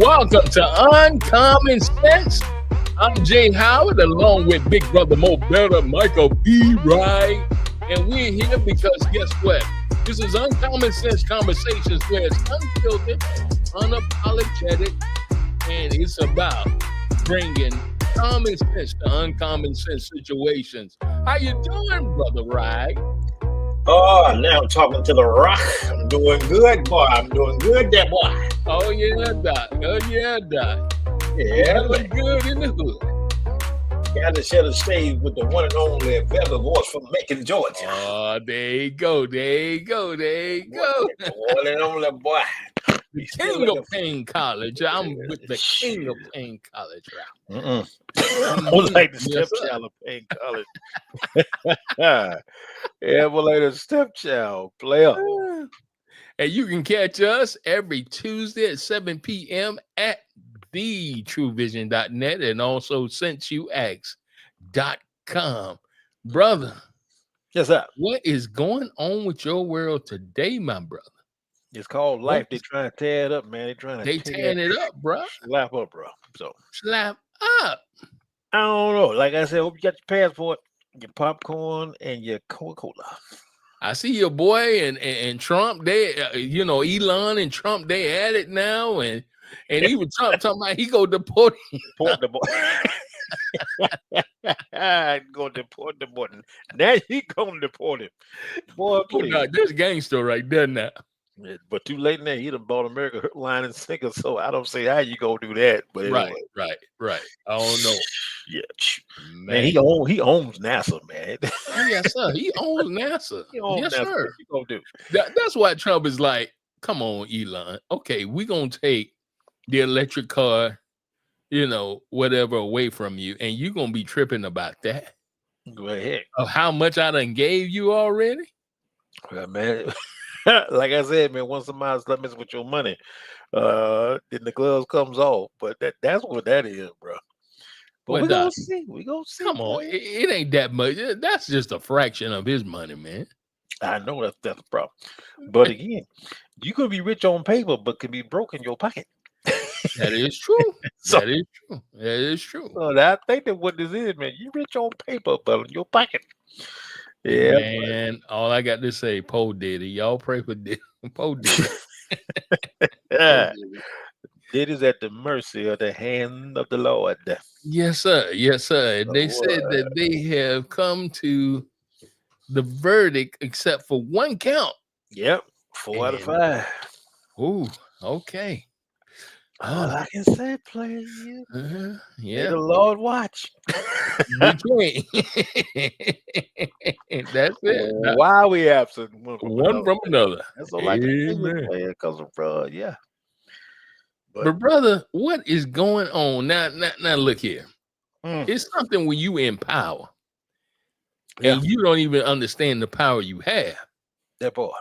Welcome to Uncommon Sense. I'm Jay Howard, along with Big Brother Mo Better, Michael B. Wright. And we're here because guess what? This is Uncommon Sense Conversations where it's unfiltered, unapologetic, and it's about bringing common sense to uncommon sense situations. How you doing, Brother Wright? Oh, now I'm talking to the rock. I'm doing good, boy. I'm doing good, that boy. Oh, yeah, Doc. Oh, yeah, Doc. Yeah, doing good in the hood. Got to share the stage with the one and only Velvet voice from Macon, Georgia. Oh, there you go. There you go. There you go. The one and only boy. The king of Payne College. I'm with the king of Payne College, right? I was like the stepchild of Payne College. Yeah, well, like the stepchild player. And you can catch us every Tuesday at 7 p.m. at thetruevision.net and also senseyouask.com. Brother. Yes, sir. What is going on with your world today, my brother? It's called life. They trying to tear it up, man. They tearing it up, bro. Slap up, bro. So slap up. I don't know. Like I said, hope you got your passport, your popcorn, and your Coca-Cola. I see your boy and Trump. They, Elon and Trump. They at it now, and even Trump talking about he go deport him. Go deport the boy. Now he gonna deport him, boy. Please. God, this gangster right there now. But too late now. He done bought America hook, line, and sinker. So I don't see how you go do that. But right, anyway. right. I don't know. Yeah, man. He owns NASA, man. Yes, sir. He owns NASA. Yes, NASA. sir. What you gonna do? That's why Trump is like, come on, Elon. Okay, we gonna take the electric car, whatever away from you, and you gonna be tripping about that. Go ahead. Of how much I done gave you already? Well, man. Like I said, man, once somebody start messing with your money, then the gloves comes off. But that's what that is, bro. But we gonna see. We gonna see. Come on, it ain't that much. That's just a fraction of his money, man. I know that's the problem. But again, you could be rich on paper, but could be broke in your pocket. That is true. That is true. So I think that what this is, man, you rich on paper, but in your pocket. Yeah, man. All I got to say, Po Diddy. Y'all pray for Diddy. Po Diddy. Diddy's at the mercy of the hand of the Lord. Yes, sir. Yes, sir. And they said that they have come to the verdict except for one count. Yep. 4 out of 5. Ooh, okay. All I can say, player, yeah, the Lord watch. That's it. Why are we absent one from another? That's all I can say, because of yeah. But brother, what is going on now? Look here. It's something when you in power, and you don't even understand the power you have. That boy.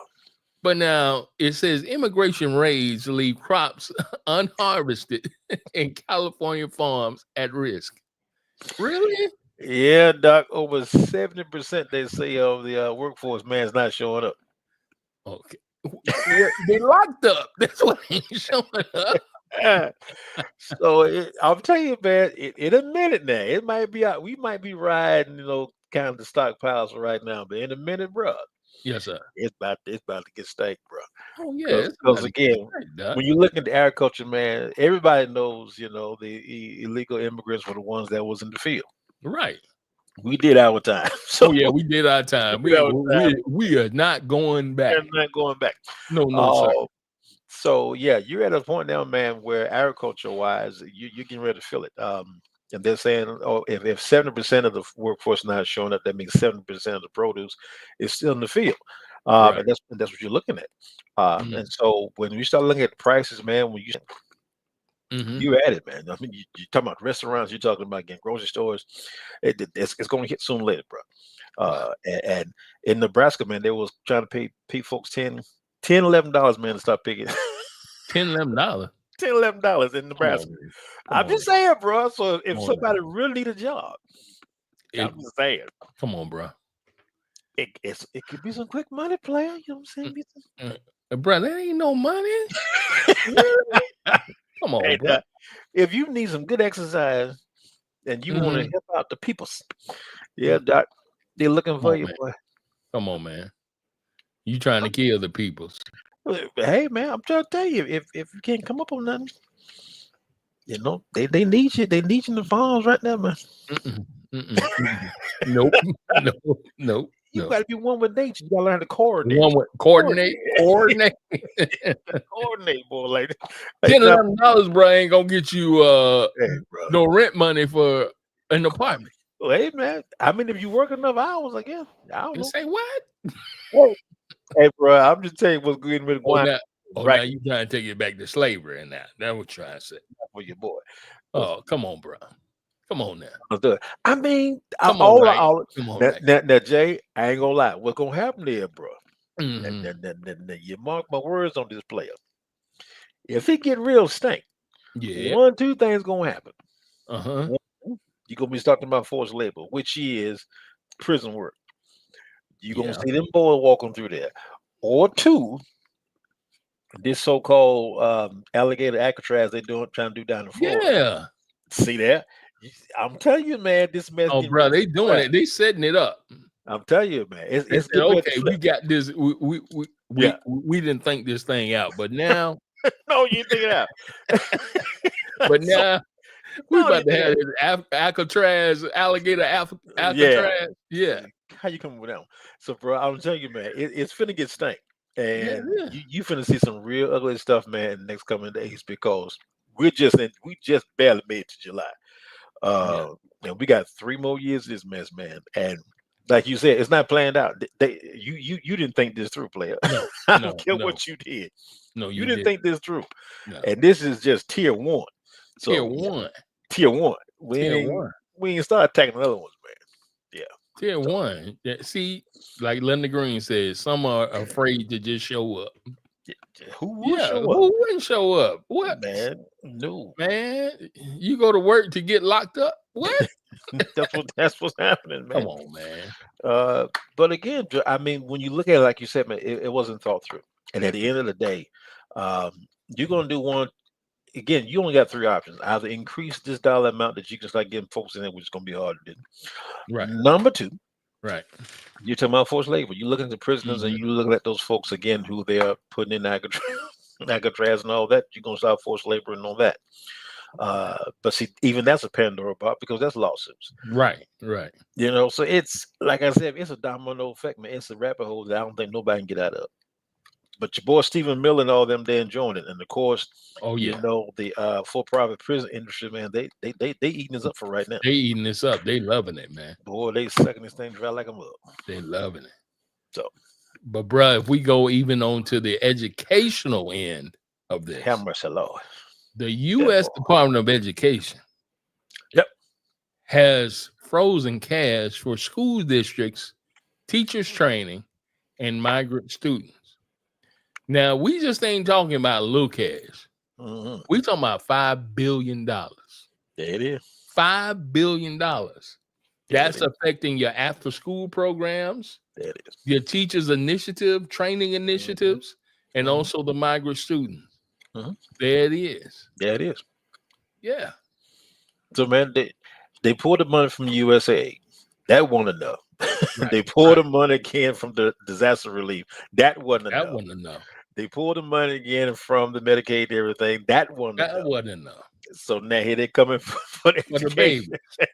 But now it says immigration raids leave crops unharvested in California farms at risk. Really? Yeah, Doc. Over 70% they say of the workforce, man, is not showing up. Okay. They locked up. That's why they ain't showing up. So I'll tell you, man, in a minute now, it might be out. We might be riding, kind of the stockpiles right now, but in a minute, bro. Yes, sir. It's about to get staked, bro. Oh yeah. Because again, when you look at the agriculture, man, everybody knows, the illegal immigrants were the ones that was in the field. Right. We did our time. So we did our time. We are not going back. We're not going back. No, sir. So yeah, you're at a point now, man, where agriculture wise, you're getting ready to feel it. And they're saying, if 70% of the workforce not showing up, that means 70% of the produce is still in the field. Right. And that's what you're looking at. And so when you start looking at the prices, man, when you're at it, man. I mean, you're talking about restaurants, you're talking about again grocery stores. It's going to hit sooner or later, bro. And in Nebraska, man, they was trying to pay folks $11, man, to start picking. $11. $11 in Nebraska. I'm just saying, bro. So if somebody really need a job, I'm just saying. Come on, bro. It could be some quick money, player. You know what I'm saying? Bro, that ain't no money. Come on, Hey, bro. if you need some good exercise and you want to help out the people, yeah, Doc, they're looking for you, boy. Come on, man. You trying to kill the peoples. Hey, man, I'm trying to tell you, if you can't come up with nothing, you know, they need you. They need you in the farms right now, man. Nope. Nope. You got to be one with nature. You got to learn to coordinate. One with coordinate. Coordinate, boy. Like $10,000, bro, ain't gonna get you hey, bro. no rent money for an apartment. Well, hey, man. I mean, if you work enough hours, again, I don't know. Say what? Hey, bro, I'm just telling you what's good with now you trying to take it back to slavery and that. That's what you're trying to say. For your boy. Oh, come on, bro. Come on now. I mean, now, Jay, I ain't gonna lie. What's gonna happen there, bro? You mark my words on this player. If he get real stink, two things gonna happen. One, you're gonna be talking about forced labor, which is prison work. You're gonna see them boys walking through there. Or two, this so-called alligator Alcatraz they're trying to do down in Florida. Yeah. See that? I'm telling you, man, this mess. Oh, bro, they doing it. They setting it up. I'm telling you, man. It's okay. We got this. We didn't think this thing out, but now. No, you think it out. But now we about to have this Alcatraz, alligator Alcatraz. Yeah. How you coming with that one? So, bro, I'm telling you, man, it's finna get stank. And you finna see some real ugly stuff, man, in the next coming days because we just barely made it to July. And we got 3 more years of this mess, man. And like you said, it's not planned out. You didn't think this through, player. No, I don't care what you did. No, you didn't think this through. No. And this is just tier 1. So, tier one. We ain't start attacking the other ones, man. Yeah. Tier 1. See, like Linda Green says, some are afraid to just show up. Who who wouldn't show up? What, man? No, man. You go to work to get locked up. What? that's what's happening, man. Come on, man. But again, I mean, when you look at it, like you said, man, it wasn't thought through. And at the end of the day, you're gonna do one. Again, you only got 3 options: either increase this dollar amount that you can start getting folks in there, which is gonna be hard to do. Right. Number 2. Right. You're talking about forced labor. You're looking at the prisoners and you look at those folks again who they are putting in Alcatraz and all that. You're going to start forced labor and all that. But see, even that's a Pandora box because that's lawsuits. Right, right. You know, so it's like I said, it's a domino effect, man. It's a rabbit hole that I don't think nobody can get out of. But your boy Stephen Miller and all them, they enjoying it. And of course, you know, the for-profit prison industry, man, they eating this up for right now. They eating this up. They loving it, man. Boy, they sucking this thing dry like a mug. They loving it. So, but bro, if we go even on to the educational end of this, have mercy, Lord. The U.S. Department of Education has frozen cash for school districts, teachers training, and migrant students. Now, we just ain't talking about little cash. We talking about $5 billion. There it is. $5 billion. That's affecting your after-school programs, there it is. Your teachers' initiative, training initiatives, and also the migrant students. There it is. There it is. Yeah. So, man, they pulled the money from USA. That wasn't enough. Right, they pulled the money again from the disaster relief. That wasn't enough. That wasn't enough. They pulled the money again from the Medicaid and everything. That wasn't enough. So now here they coming for the baby.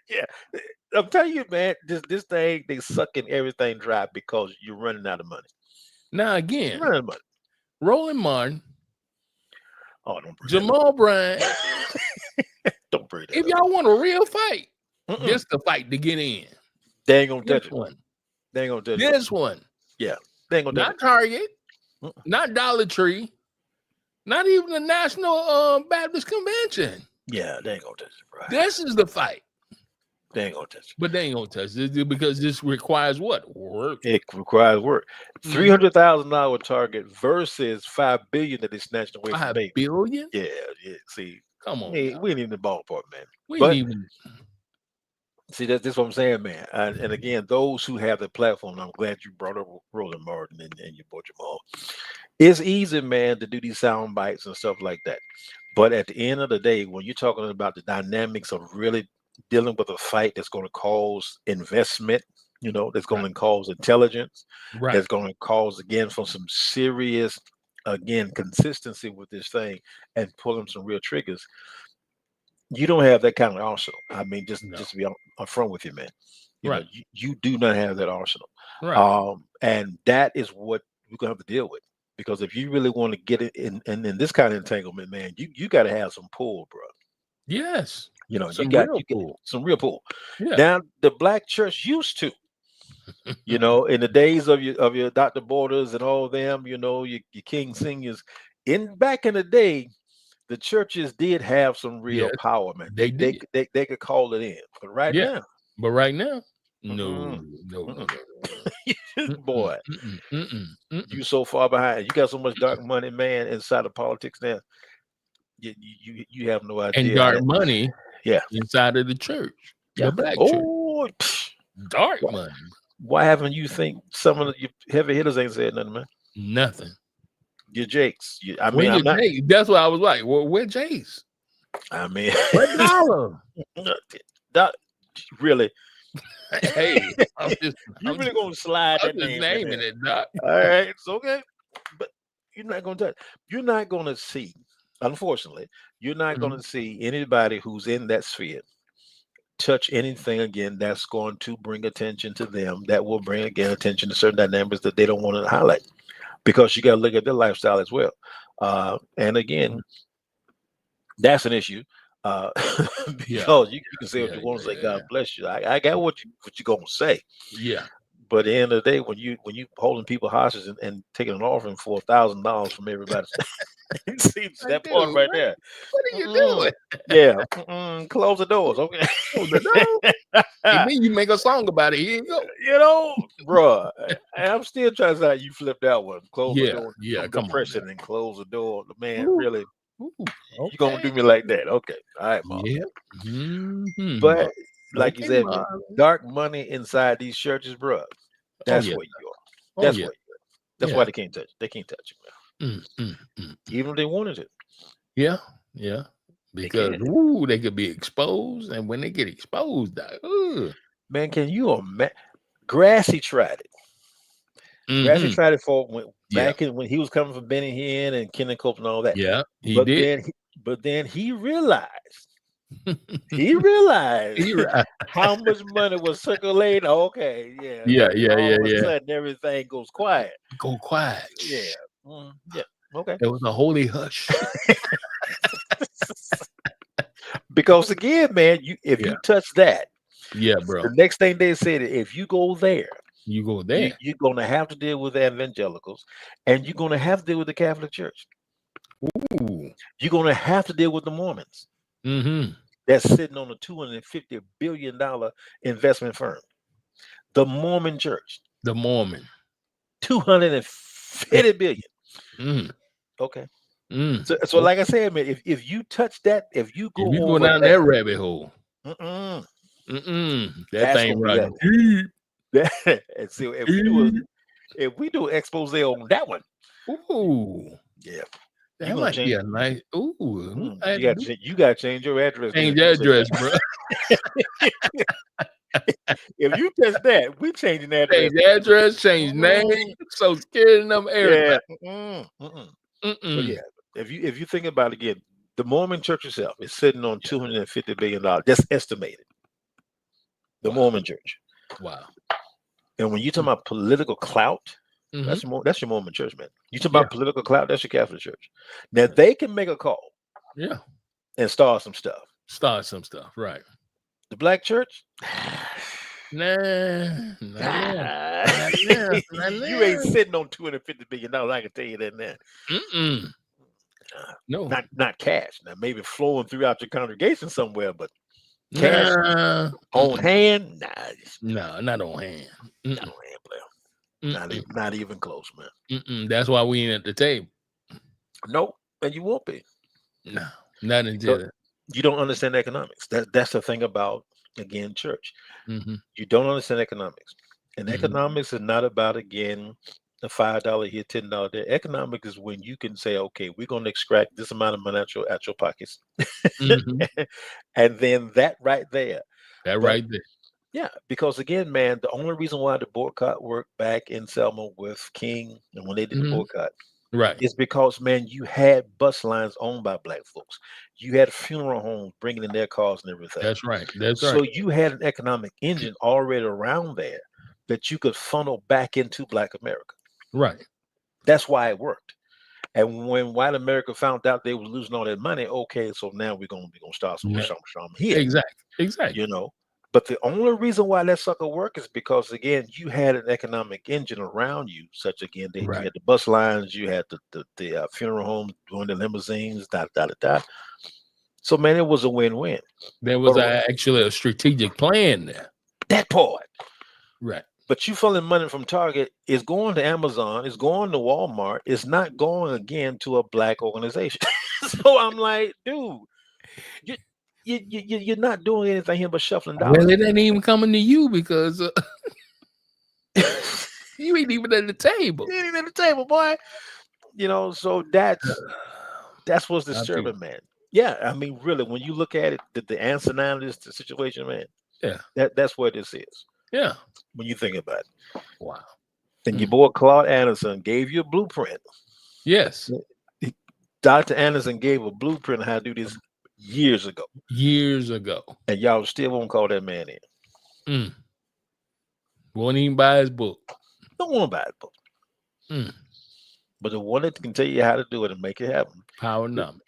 Yeah. I'm telling you, man, this thing, they sucking everything dry because you're running out of money. Now, again, you're running out of money. Roland Martin. Oh, don't bring Jamal Bryant. Don't bring that if up. y'all want a real fight, just the fight to get in. They ain't gonna touch it. One. They ain't gonna touch this it. one. Yeah. They ain't gonna touch it. Not Target, not Dollar Tree, not even the National Baptist Convention. Yeah, they ain't gonna touch it, bro. This is the fight. They ain't gonna touch it. But they ain't gonna touch it because this requires what? Work. It requires work. $300,000 target versus $5 billion that they snatched away from me. $5 billion? Yeah. See, come on. We ain't in the ballpark, man. We ain't even. See, that's what I'm saying, man. And again, those who have the platform, I'm glad you brought up Roland Martin and your boy Jamal. It's easy, man, to do these sound bites and stuff like that. But at the end of the day, when you're talking about the dynamics of really dealing with a fight that's going to cause investment, that's going to cause intelligence, that's going to cause, again, for some serious, again, consistency with this thing and pulling some real triggers. You don't have that kind of arsenal. I mean, just to be upfront with you, man. You do not have that arsenal. And that is what we're going to have to deal with. Because if you really want to get it in this kind of entanglement, man, you got to have some pull, bro. Yes. You got some real pull. Yeah. Now, the black church used to, in the days of your Dr. Borders and all them, your King Seniors, back in the day, the churches did have some real power, man. They could call it in. But right now, no. Boy, you so far behind. You got so much dark money, man, inside of politics now. You have no idea. And dark money, inside of the church, the black church. Dark money. Why haven't you think some of your heavy hitters ain't said nothing, man? Nothing. Your Jakes. Jakes? That's what I was like. Well, where Jakes? I mean, what dollar? Really? Hey, you really gonna slide that name naming it, Doc. All right, it's okay, but you're not gonna touch. You're not gonna see. Unfortunately, you're not gonna see anybody who's in that sphere touch anything again that's going to bring attention to them. That will bring again attention to certain dynamics that they don't want to highlight, because you got to look at their lifestyle as well. And again, that's an issue. Because you can say what you want to say. God bless you. I got what you're gonna say. Yeah. But at the end of the day, when you holding people hostage and taking an offering for $1,000 from everybody, see that part right there. What are you doing? Yeah. Close the doors. Okay. Close the door. You mean you make a song about it? Here you go. Bruh. I'm still trying to say you flip that one. Close the door. Yeah. Compression and close the door. The man really. Ooh, you gonna do me like that? Okay, all right, Mom. Yeah. But like you said, man, dark money inside these churches, bro. That's where you are. That's where you are. That's why they can't touch. They can't touch you, man. Even if they wanted it. Yeah. Because they could be exposed, and when they get exposed, man, can you imagine? Grassy tried it. Grassy tried it for when he was coming from Benny Hinn and Ken and Cope and all that. Yeah, he did. Then he realized how much money was circulating. Okay, yeah. All of a sudden, everything goes quiet. Go quiet. Yeah. Okay. It was a holy hush. Because again, man, if you touch that, bro. The next thing they said, if you go there. You're going to have to deal with the evangelicals, and you're going to have to deal with the Catholic Church. Ooh. You're going to have to deal with the Mormons. That's sitting on a $250 billion investment firm. The Mormon Church. The Mormon. $250 billion. Okay. So like I said, man, if you touch that, if you go down that rabbit hole, that thing right deep. And so if we do expose on that one, that might be a nice. You got to change your address. Change the address, bro. If you touch that, we changing that change address, change name, so scared them everything. If you think about it again, the Mormon Church itself is sitting on $250 billion. That's estimated. The Mormon Church. Wow. And when you talk about political clout, that's your Mormon Church, man. You talk about political clout, that's your Catholic Church. Now they can make a call, and start some stuff. Right? The Black Church, nah. You ain't sitting on $250 billion. I can tell you that now. No, not cash. Now maybe flowing throughout your congregation somewhere, but. Cash on hand? No, not on hand. Not on hand, player. Not even close, man. That's why we ain't at the table. Nope, and you won't be. No, not until you don't understand economics. That's the thing about, again, church. You don't understand economics, and economics is not about, again, a $5 here, $10 there. Economics is when you can say, okay, we're going to extract this amount of money out your pockets. And then that right there. Right there. Yeah, because again, man, the only reason why the boycott worked back in Selma with King and when they did the boycott, right, is because, man, you had bus lines owned by black folks. You had funeral homes bringing in their cars and everything. That's right. That's right. So you had an economic engine already around there that you could funnel back into Black America. Right. That's why it worked. And when white America found out they was losing all that money, okay, so now we're gonna start some here. Exactly. You know. But the only reason why that sucker worked is because, again, you had an economic engine around you. Such again, you had the bus lines, you had the funeral homes doing the limousines, So, man, it was a win-win. There was actually a strategic plan there. That part, right? But you funneling money from Target is going to Amazon, is going to Walmart, it's not going again to a black organization. So I'm like, dude, you're not doing anything here but shuffling dollars. Well, it ain't even coming to you because you ain't even at the table. You ain't even at the table, boy. You know, so that's what's disturbing, man. Yeah, I mean, really, when you look at it, the answer now to this situation, man. Yeah, that's what this is. Yeah, when you think about it. Wow. And your boy Claude Anderson gave you a blueprint. Yes. Dr. Anderson gave a blueprint on how to do this years ago. And y'all still won't call that man in. Won't even buy his book. Don't want to buy his book. But the one that can tell you how to do it and make it happen. Power number.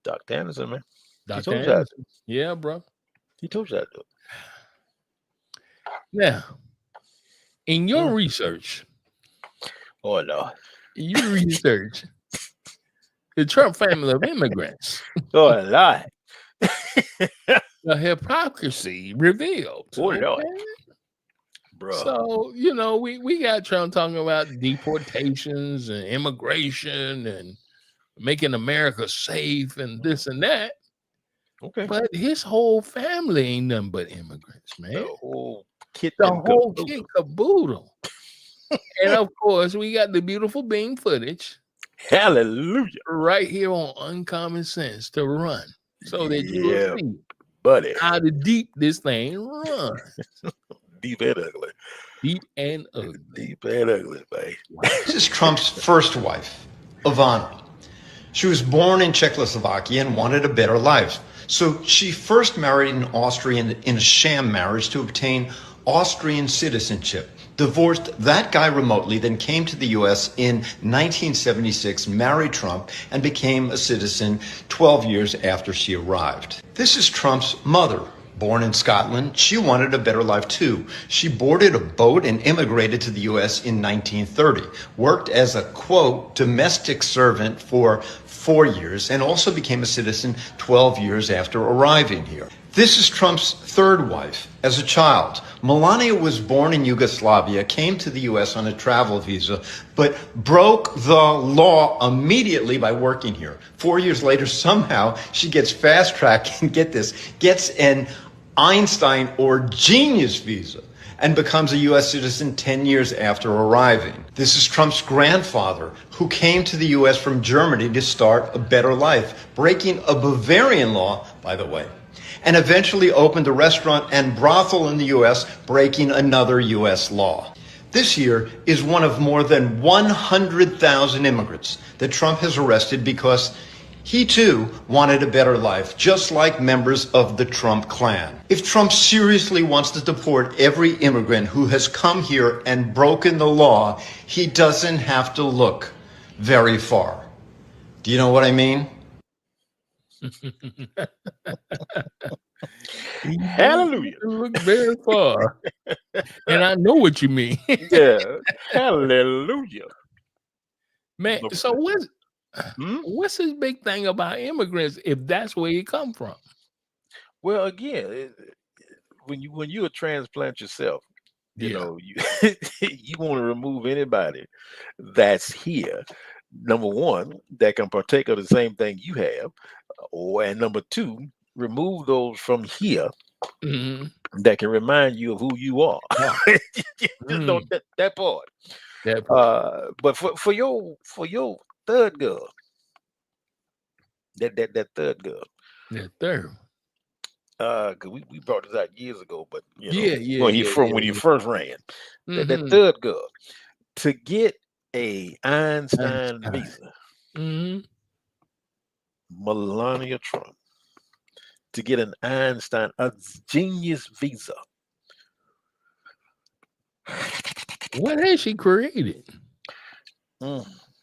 Dr. Anderson, man. Dr. Anderson. Yeah, bro. He told you how to do it. Now, in your research, oh no, you research the Trump family of immigrants. Oh Lord, the hypocrisy revealed. Oh Lord, bro. So you know we got Trump talking about deportations and immigration and making America safe and this and that. Okay, but his whole family ain't nothing but immigrants, man. The whole kit caboodle. And of course, we got the beautiful beam footage. Hallelujah. Right here on Uncommon Sense to run so that you will see, buddy, how deep this thing runs. Deep and ugly. Deep and ugly. Deep and ugly, babe. This is Trump's first wife, Ivana. She was born in Czechoslovakia and wanted a better life. So she first married an Austrian in a sham marriage to obtain Austrian citizenship. Divorced that guy remotely, then came to the U.S. in 1976, married Trump, and became a citizen 12 years after she arrived. This is Trump's mother. Born in Scotland, she wanted a better life too. She boarded a boat and immigrated to the U.S. in 1930, worked as a, quote, domestic servant for 4 years, and also became a citizen 12 years after arriving here. This is Trump's third wife. As a child, Melania was born in Yugoslavia, came to the U.S. on a travel visa, but broke the law immediately by working here. 4 years later, somehow, she gets fast-tracked, and get this, gets an Einstein or genius visa and becomes a U.S. citizen 10 years after arriving. This is Trump's grandfather, who came to the U.S. from Germany to start a better life, breaking a Bavarian law, by the way, and eventually opened a restaurant and brothel in the U.S., breaking another U.S. law. This year is one of more than 100,000 immigrants that Trump has arrested because he, too, wanted a better life, just like members of the Trump clan. If Trump seriously wants to deport every immigrant who has come here and broken the law, he doesn't have to look very far. Do you know what I mean? Hallelujah. Look very far. And I know what you mean. Yeah. Hallelujah. Man, so what's his big thing about immigrants if that's where you come from? Well, again, when you're a transplant yourself, you know, you want to remove anybody that's here. Number one, that can partake of the same thing you have, and number two, remove those from here that can remind you of who you are. You know, that part. But for your third girl, that third girl. That third. Cause we brought this out years ago, but you know, when you first ran, that third girl to get a Einstein visa, Melania Trump, to get an Einstein, a genius visa. What has she created?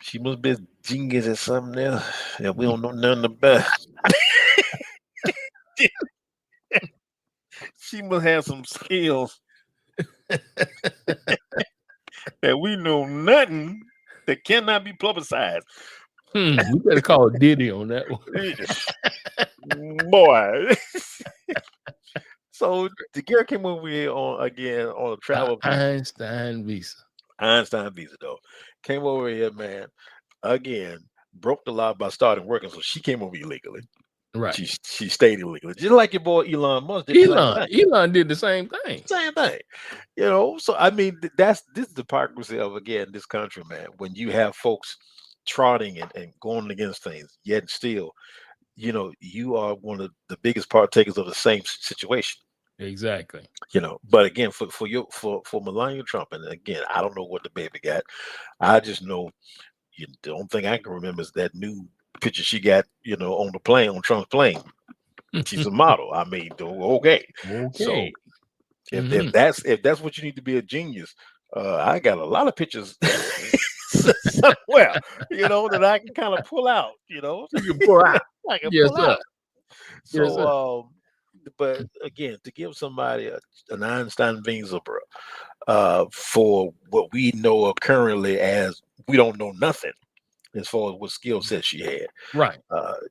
She must be a genius at something else that we don't know nothing about. She must have some skills that we know nothing that cannot be publicized. You better call Diddy on that one. Boy. So the girl came over here on a travel Einstein visa. Einstein visa, though. Came over here, man. Again, broke the law by starting working. So she came over illegally. Right. She stayed illegally. Just like your boy Elon Musk did. Elon did the same thing. Same thing. You know, so I mean, this is the hypocrisy of, again, this country, man. When you have folks trotting and going against things, yet still, you know, you are one of the biggest partakers of the same situation. Exactly. You know, but again, for Melania Trump, and again, I don't know what the baby got. I just know the only thing I can remember is that new picture she got, you know, on the plane, on Trump's plane. She's a model. I mean, okay. So if that's what you need to be a genius, I got a lot of pictures somewhere, you know, that I can kind of pull out, you know. You can pull out. I can Yes, pull sir. out. So Yes, sir. but again, to give somebody an Einstein visa, bro, for what we know currently as we don't know nothing as far as what skill set she had. Right.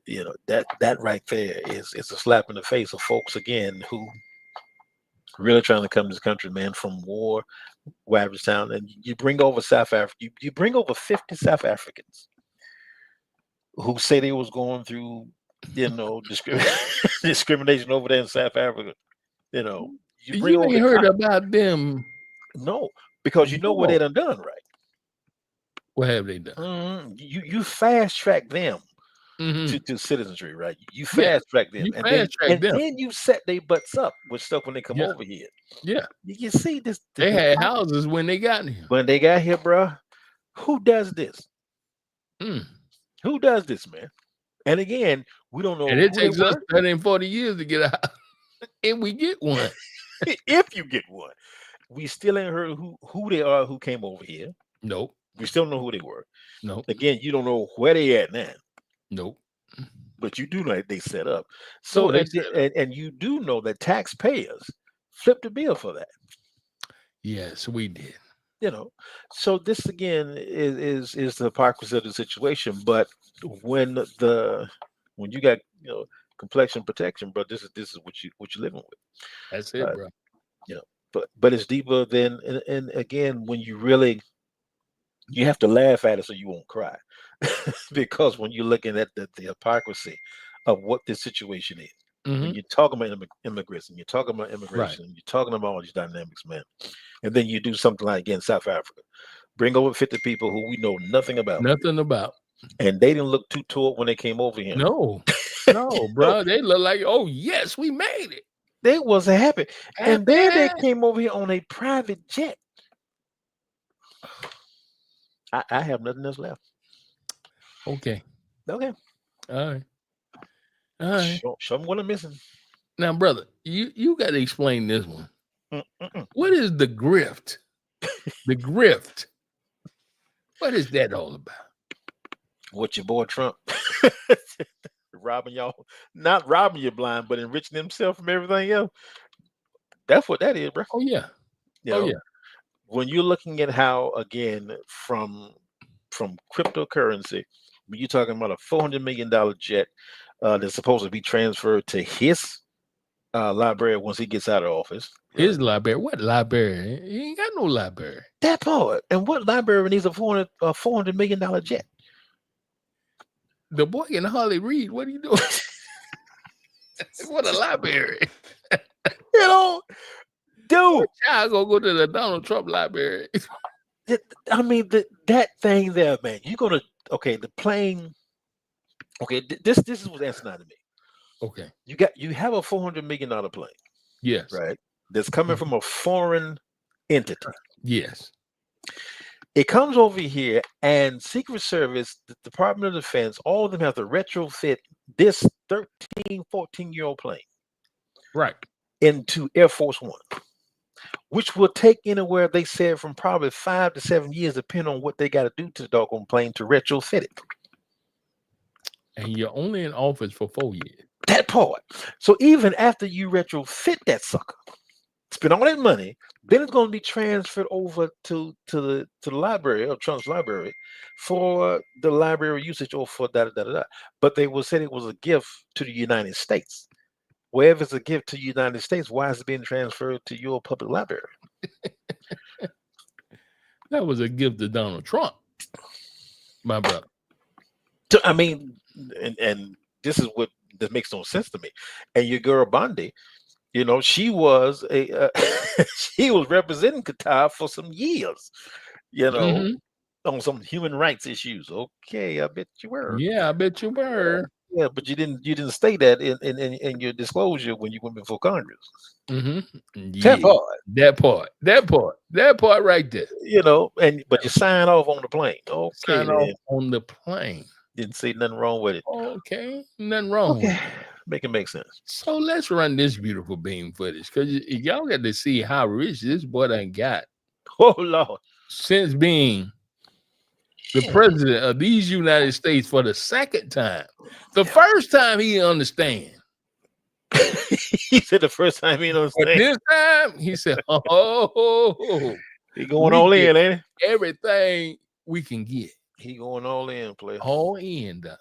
You know, that right there is a slap in the face of folks, again, who really trying to come to this country, man, from war, Waverage Town, and you bring over South Africa. You bring over 50 South Africans who say they was going through, you know, discrimination over there in South Africa. You know, you ain't heard about them. No, because you know what they done, right? What have they done? You fast track them to citizenry, right? You fast track them, then you set their butts up with stuff when they come over here. Yeah, you see this. They had houses when they got here. When they got here, bro, who does this? Who does this, man? And again, we don't know. And it takes us 30 and 40 years to get out, and we get one. If you get one, we still ain't heard who they are who came over here. Nope. We still don't know who they were. Nope. Again, you don't know where they at now. Nope. But you do know that they set up. So and you do know that taxpayers flipped the bill for that. Yes, we did. You know, so this again is the hypocrisy of the situation. But when you got, you know, complexion protection, bro, this is what you're living with. That's it, bro. You know, but it's deeper than, and again, when you really, you have to laugh at it so you won't cry. Because when you're looking at the hypocrisy of what this situation is, when you're talking about immigrants and you're talking about immigration, and you're talking about all these dynamics, man, and then you do something like, again, South Africa, bring over 50 people who we know nothing about, and they didn't look too tall when they came over here. No, bro, they look like, oh yes, we made it. They wasn't happy, and then they came over here on a private jet. I have nothing else left. Okay. All right. Show them what I'm missing. Now, brother, you got to explain this one. What is the grift? The grift. What is that all about? What your boy Trump robbing y'all, not robbing you blind, but enriching himself from everything else. That's what that is, bro. Oh yeah. Yeah. When you're looking at how, again, from cryptocurrency, when you're talking about a $400 million jet that's supposed to be transferred to his library once he gets out of office. His library? What library? He ain't got no library. That part. And what library needs a $400 million jet? The boy can hardly read. What are you doing? What a library. You know, dude. I gonna go to the Donald Trump library. I mean, that thing there, man. You're gonna the plane. Okay, this is what's asinine to me. Okay. You have a $400 million plane. Yes. Right. That's coming from a foreign entity. Yes. It comes over here, and Secret Service, the Department of Defense, all of them have to retrofit this 13, 14-year-old plane. Right. Into Air Force One, which will take anywhere, they said, from probably 5 to 7 years, depending on what they got to do to the doggone plane to retrofit it. And you're only in office for 4 years. That part. So even after you retrofit that sucker, spend all that money, then it's going to be transferred over to the library, or Trump's library, for the library usage, or for da-da-da-da-da. But they will say it was a gift to the United States. Wherever it's a gift to the United States, why is it being transferred to your public library? That was a gift to Donald Trump, my brother. So, I mean, and this is what that makes no sense to me. And your girl Bondi, she was she was representing Qatar for some years, on some human rights issues. Okay, I bet you were. Yeah, I bet you were. Yeah, but you didn't state that in your disclosure when you went before Congress. Mm-hmm. Yeah. That part right there. But you signed off on the plane. Okay, sign off on the plane. Didn't see nothing wrong with it. Okay, nothing wrong. Okay, make it make sense. So let's run this beautiful beam footage, because y'all got to see how rich this boy done got. Oh Lord! Since being the president of these United States for the second time. The first time he understand. He said the first time he understand. But this time he said, "Oh, he going all in, ain't he? Everything we can get. He going all in, player. All in, Doc.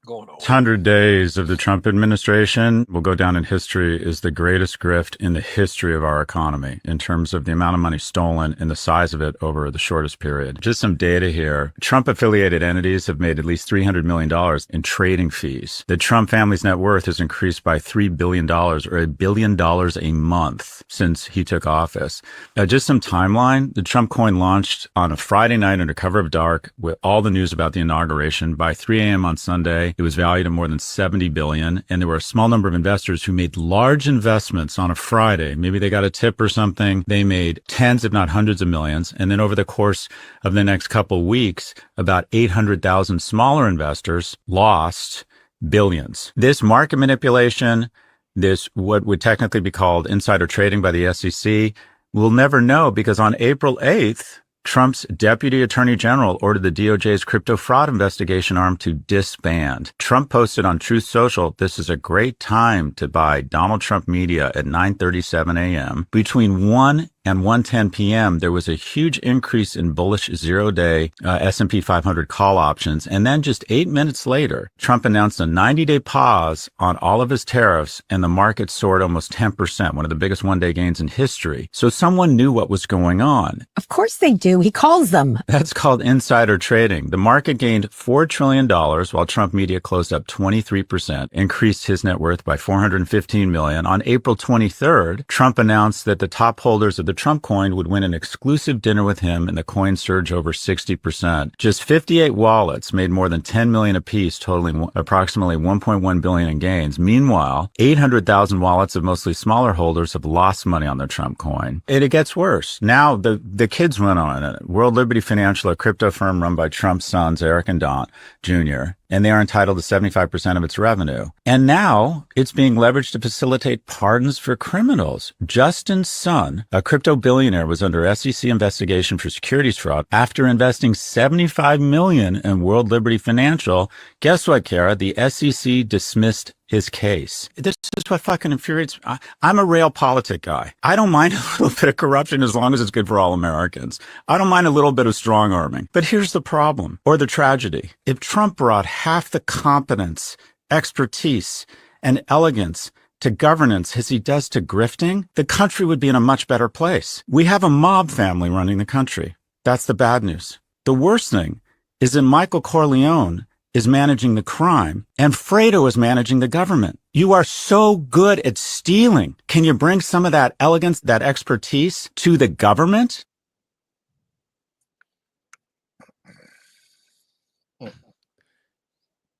Going on. 100 days of the Trump administration will go down in history as the greatest grift in the history of our economy in terms of the amount of money stolen and the size of it over the shortest period. Just some data here. Trump-affiliated entities have made at least $300 million in trading fees. The Trump family's net worth has increased by $3 billion, or $1 billion a month since he took office. Just some timeline. The Trump coin launched on a Friday night under cover of dark with all the news about the inauguration. By 3 a.m. on Sunday, it was valued at more than $70 billion, and there were a small number of investors who made large investments on a Friday. Maybe they got a tip or something. They made tens, if not hundreds of millions. And then over the course of the next couple weeks, about 800,000 smaller investors lost billions. This market manipulation, this what would technically be called insider trading by the SEC, we'll never know, because on April 8th, Trump's deputy attorney general ordered the DOJ's crypto fraud investigation arm to disband. Trump posted on Truth Social, "This is a great time to buy Donald Trump media at 9:37 a.m. Between 1 and 1:10 p.m., there was a huge increase in bullish zero-day S&P 500 call options. And then just 8 minutes later, Trump announced a 90-day pause on all of his tariffs, and the market soared almost 10%, one of the biggest one-day gains in history. So someone knew what was going on. Of course they do. He calls them. That's called insider trading. The market gained $4 trillion while Trump media closed up 23%, increased his net worth by $415 million. On April 23rd, Trump announced that the top holders of the Trump coin would win an exclusive dinner with him, and the coin surged over 60%. Just 58 wallets made more than $10 million apiece, totaling approximately $1.1 billion in gains. Meanwhile, 800,000 wallets of mostly smaller holders have lost money on their Trump coin. And it gets worse. Now the kids went on it. World Liberty Financial, a crypto firm run by Trump's sons, Eric and Don Jr., and they are entitled to 75% of its revenue. And now it's being leveraged to facilitate pardons for criminals. Justin's son, a crypto billionaire, was under SEC investigation for securities fraud after investing $75 million in World Liberty Financial. Guess what, Kara? The SEC dismissed his case. This is what fucking infuriates me. I'm a realpolitik guy. I don't mind a little bit of corruption as long as it's good for all Americans. I don't mind a little bit of strong arming. But here's the problem, or the tragedy. If Trump brought half the competence, expertise, and elegance to governance as he does to grifting, the country would be in a much better place. We have a mob family running the country. That's the bad news. The worst thing is that Michael Corleone is managing the crime, and Fredo is managing the government. You are so good at stealing. Can you bring some of that elegance, that expertise to the government?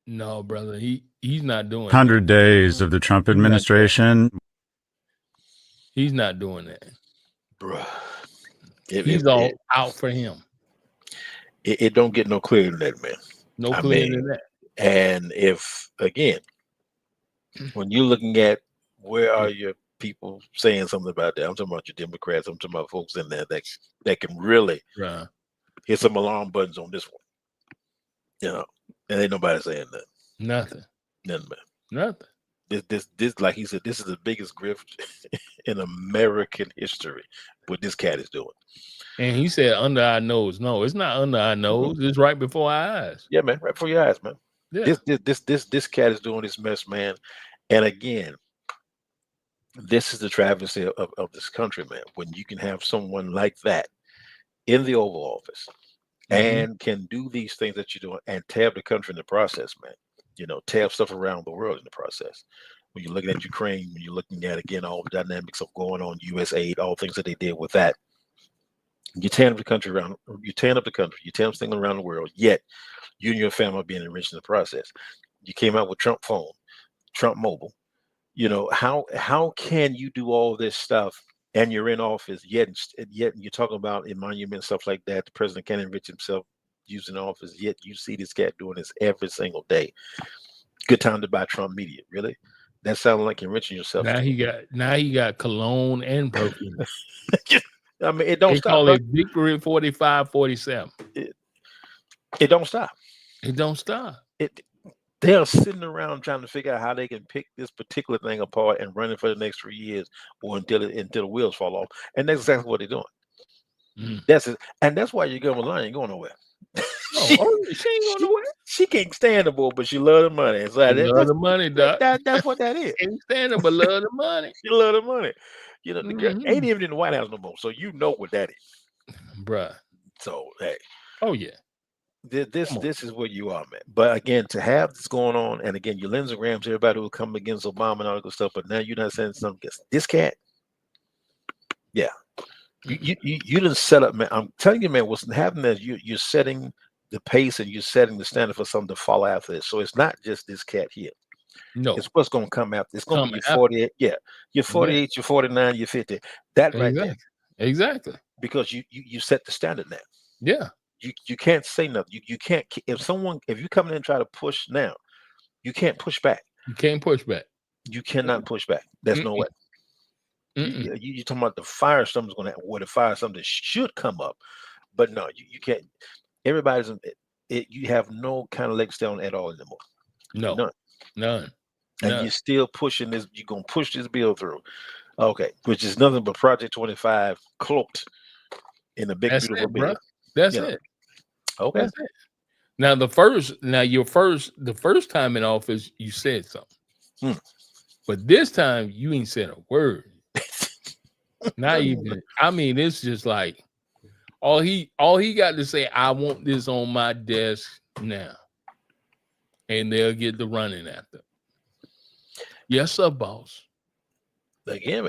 No, brother, he's not doing 100 days of the Trump administration. He's not doing that. Bruh. He's all out for him. It don't get no clearer than that, man. No clearer than that. And if, again, when you're looking at where are your people saying something about that, I'm talking about your Democrats, I'm talking about folks in there that can really hit some alarm buttons on this one. You know, and ain't nobody saying that. Nothing, man. Nothing. This, like he said, this is the biggest grift in American history. What this cat is doing. And he said under our nose. No, it's not under our nose. It's right before our eyes. Yeah, man, right before your eyes, man. Yeah. This cat is doing this mess, man. And again, this is the travesty of this country, man. When you can have someone like that in the Oval Office and can do these things that you're doing and tab the country in the process, man. You know, tab stuff around the world in the process. When you're looking at Ukraine, when you're looking at, again, all the dynamics of going on, U.S. aid, all things that they did with that. You tear up the country around, you tear up the country, you tear up things around the world, yet you and your family are being enriched in the process. You came out with Trump phone, Trump mobile. You know, how can you do all this stuff and you're in office, yet you're talking about emolument, stuff like that. The president can't enrich himself using office, yet you see this cat doing this every single day. Good time to buy Trump media, really? That sounds like enriching yourself. Now he got cologne and perfume. I mean, it don't they stop. Call it Victory 45-47. It don't stop. It don't stop. They are sitting around trying to figure out how they can pick this particular thing apart and run it for the next 3 years or until the wheels fall off. And that's exactly what they're doing. That's it. And that's why you're going online. Ain't going nowhere. She ain't going nowhere. She can't stand the boy, but she love the money. It's like love the money, Doc. That's what that is. Can't stand it, but love the money. She love the money. You know, the girl ain't even in the White House no more, so you know what that is, bruh. So hey, oh yeah, this is where you are, man. But again, to have this going on, and again, your Lindsey Grahams, everybody who come against Obama and all that good stuff, but now you're not saying something against this cat. Yeah, you didn't set up, man. I'm telling you, man, what's happening is you're setting the pace and you're setting the standard for something to follow after this. So it's not just this cat here. No, it's what's going to come after. It's going to be 48. Yeah, you're 48, you're 49, you're 50. That right there. Exactly. Because you set the standard now. Yeah. You can't say nothing. You can't. If you come in and try to push now, you can't push back. You can't push back. You cannot push back. There's no way. You're talking about the firestorm is going to, or the firestorm that should come up, but no, you can't. Everybody's you have no kind of leg to stand on at all anymore. No, none. And you're still pushing this. You're gonna push this bill through, okay? Which is nothing but Project 25 cloaked in a big beautiful bill. That's it. Okay. That's it. Now the first time in office, you said something, but this time you ain't said a word. Not even. I mean, it's just like all he got to say. I want this on my desk now, and they'll get the running after. Yes, sir, boss. Again,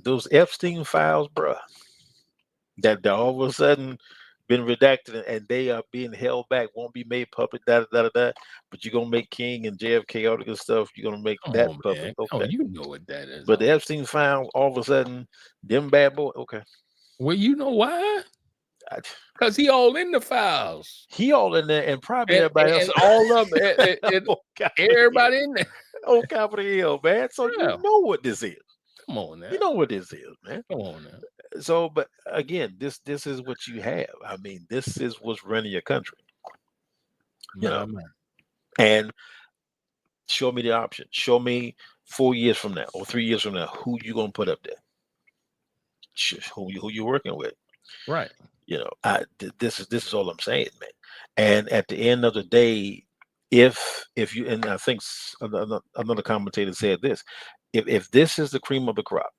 those Epstein files, bruh, that all of a sudden been redacted and they are being held back, won't be made public, but you're gonna make King and JFK, all the good stuff, you're gonna make that public. Man. Okay. Oh, you know what that is. But the Epstein files, all of a sudden, them bad boy, okay. Well, you know why? Because he all in the files. He all in there, and probably everybody else. And all of it, everybody in there. Oh, Capitol Hill, man. So you know what this is. Come on now. You know what this is, man. Come on now. So, but again, this is what you have. I mean, this is what's running your country. You know, man. And show me the option. Show me 4 years from now or 3 years from now who you gonna put up there. Who you working with. Right. You know, this is all I'm saying, man. And at the end of the day, if you, and I think another commentator said this, if this is the cream of the crop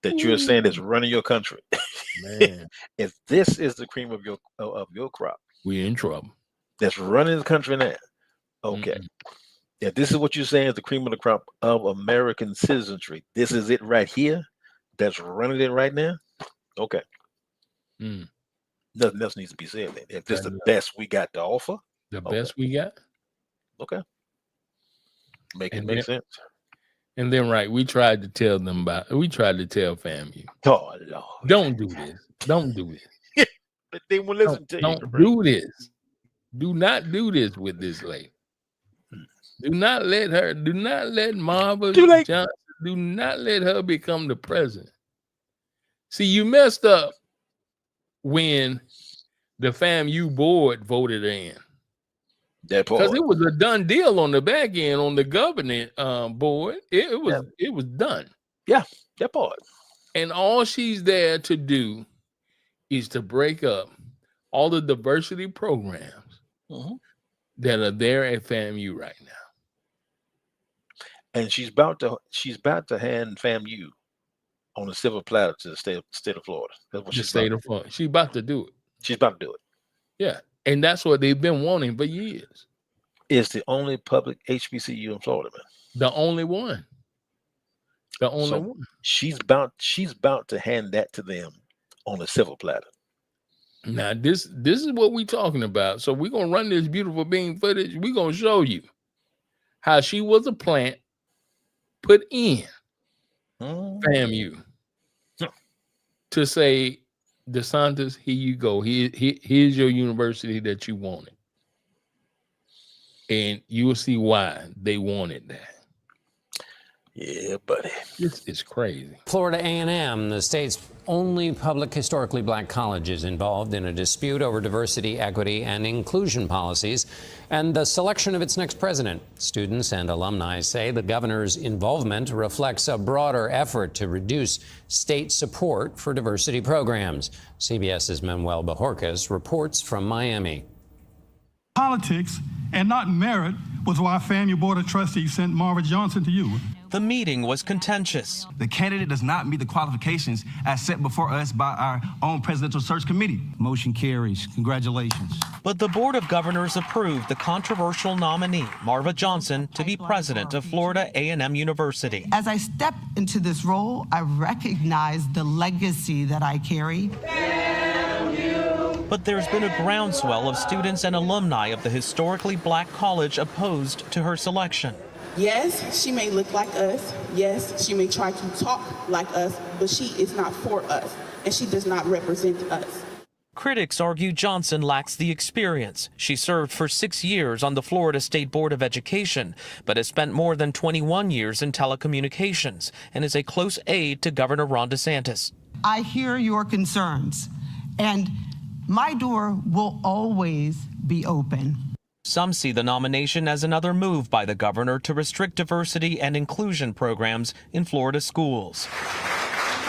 that you're saying is running your country, man, if this is the cream of your crop, we're in trouble. That's running the country now. Okay. If this is what you're saying is the cream of the crop of American citizenry, this is it right here. That's running it right now. Okay. Nothing else needs to be said, man. If this is the best we got to offer, The best we got. Okay. Make sense. And then, right, we tried to tell FAMU. Oh, Lord. Don't do this. Don't do this. But they will listen to you. Don't do this. Do not do this with this lady. Do not let Marva Johnson, do not let her become the president. See, you messed up when the FAMU board voted her in. Because it was a done deal on the back end on the governing board. It was done. Yeah, that part. And all she's there to do is to break up all the diversity programs that are there at FAMU right now. And she's about to hand FAMU on a silver platter to the state of Florida. That's what she's about to do it. She's about to do it. Yeah. And that's what they've been wanting for years. It's the only public HBCU in Florida, man. The only one. The only one. She's about to hand that to them on a silver platter. Now, this is what we're talking about. So we're gonna run this beautiful bean footage. We're gonna show you how she was a plant put in FAMU to say, DeSantis, here you go. Here's your university that you wanted. And you will see why they wanted that. Yeah, buddy. This is crazy. Florida A&M, the state's only public historically black college, is involved in a dispute over diversity, equity, and inclusion policies and the selection of its next president. Students and alumni say the governor's involvement reflects a broader effort to reduce state support for diversity programs. CBS's Manuel Bajorquez reports from Miami. Politics and not merit was why FAMU Board of Trustees sent Marva Johnson to you. The meeting was contentious. The candidate does not meet the qualifications as set before us by our own presidential search committee. Motion carries. Congratulations. But the Board of Governors approved the controversial nominee, Marva Johnson, to be president of Florida A&M University. As I step into this role, I recognize the legacy that I carry. But there's been a groundswell of students and alumni of the historically black college opposed to her selection. Yes, she may look like us. Yes, she may try to talk like us, but she is not for us, and she does not represent us. Critics argue Johnson lacks the experience. She served for 6 years on the Florida State Board of Education, but has spent more than 21 years in telecommunications and is a close aide to Governor Ron DeSantis. I hear your concerns, and my door will always be open. Some see the nomination as another move by the governor to restrict diversity and inclusion programs in Florida schools.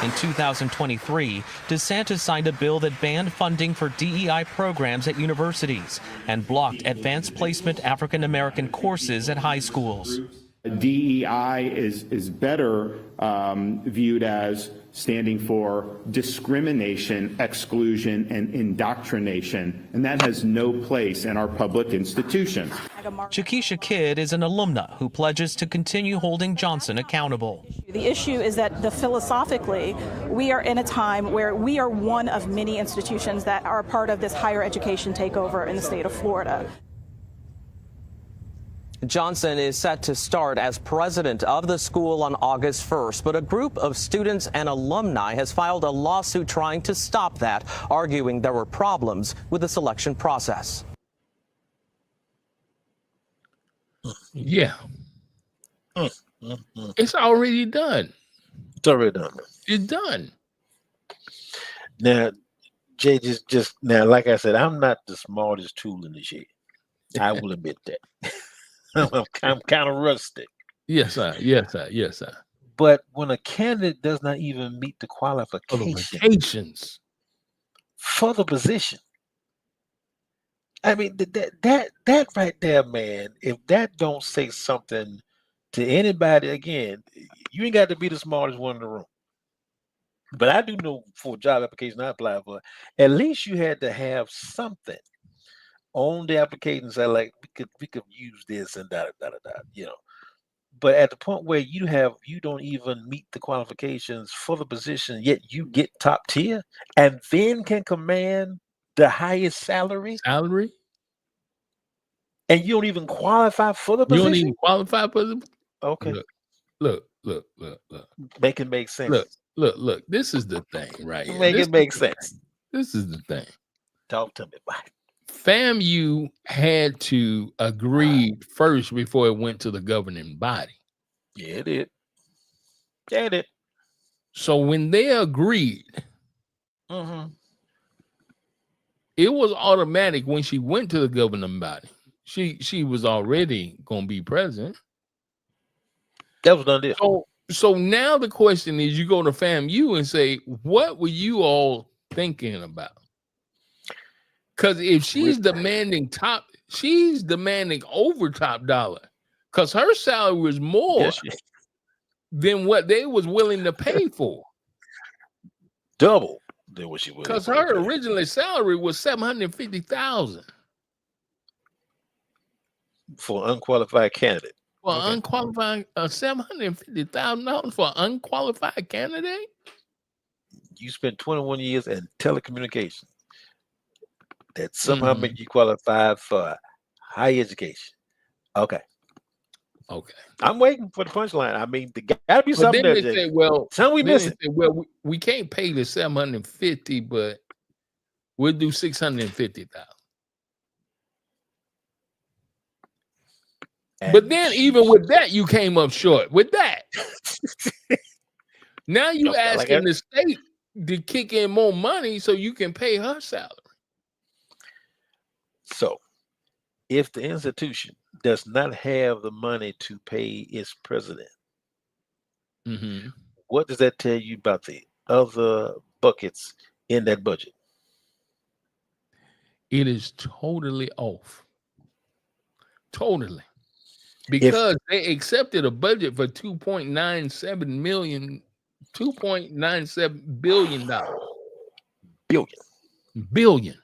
In 2023, DeSantis signed a bill that banned funding for DEI programs at universities and blocked advanced placement African American courses at high schools. DEI is better viewed as standing for discrimination, exclusion, and indoctrination, and that has no place in our public institutions. Chiquisha Kidd is an alumna who pledges to continue holding Johnson accountable. The issue is that philosophically, we are in a time where we are one of many institutions that are part of this higher education takeover in the state of Florida. Johnson is set to start as president of the school on August 1st, but a group of students and alumni has filed a lawsuit trying to stop that, arguing there were problems with the selection process. Yeah. It's already done. It's already done. It's done. Now, Jay, just now, like I said, I'm not the smartest tool in the shed. I will admit that. I'm kind of rustic. Yes, sir. Yes, sir. Yes, sir. But when a candidate does not even meet the qualifications for the position, I mean that right there, man. If that don't say something to anybody, again, you ain't got to be the smartest one in the room. But I do know for a job application I applied for, at least you had to have something on the application say like we could use this and da da da da, you know. But at the point where you don't even meet the qualifications for the position, yet you get top tier and then can command the highest salary. And you don't even qualify for the You position? don't even qualify for the. Okay. Look. Make it make sense. Look. This is the thing, right here. Make it make sense. This is the thing. Talk to me about it. FAMU had to agree first before it went to the governing body. Yeah, it did. Yeah, it did. So when they agreed, it was automatic when she went to the governing body. She was already going to be president. That was done deal. So now the question is, you go to FAMU and say, what were you all thinking about? Because if she's demanding over top dollar, because her salary was more than what they was willing to pay for. Double than what she was. Because her original salary was $750,000 for an unqualified candidate. For unqualified, $750,000 for an unqualified candidate. You spent 21 years in telecommunications. That somehow make you qualified for higher education. Okay. I'm waiting for the punchline. I mean, there gotta be something there. They say, well, something we missing. We can't pay the $750,000, but we'll do $650,000. But then, even with that, you came up short. With that, now you asking the state to kick in more money so you can pay her salary. So, if the institution does not have the money to pay its president, what does that tell you about the other buckets in that budget? It is totally off. Totally. Because they accepted a budget for $2.97 billion. Billion.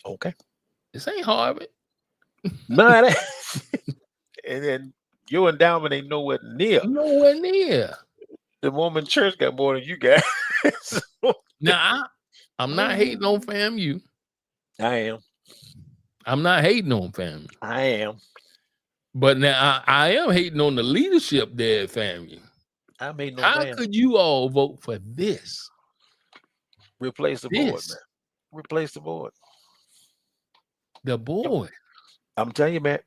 Okay. This ain't Harvard. No, it ain't. And then your endowment ain't nowhere near. Nowhere near. The Mormon church got more than you got. Now, I'm not hating on FAMU. I am. I'm not hating on FAMU. I am. But now I am hating on the leadership there at FAMU. How could you all vote for this? Replace the board, man. Replace the board. The board. I'm telling you, man,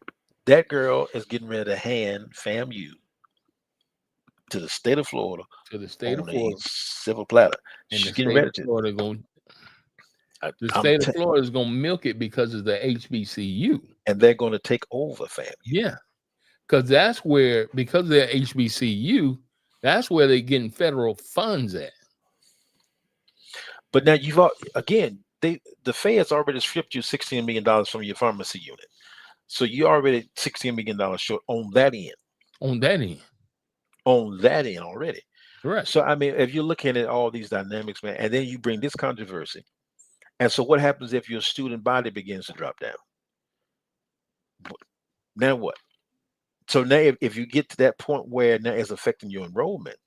that girl is getting ready to hand FAMU to the state of Florida. To the state of Florida. Civil platter. And she's getting ready to. The state of Florida is going to milk it because of the HBCU. And they're going to take over FAMU. Yeah. Because because they're HBCU, that's where they're getting federal funds at. But now the feds already stripped you $16 million from your pharmacy unit. So you're already $16 million short on that end. On that end already. Right. So, I mean, if you're looking at all these dynamics, man, and then you bring this controversy. And so what happens if your student body begins to drop down? Now what? So now if you get to that point where now it's affecting your enrollment,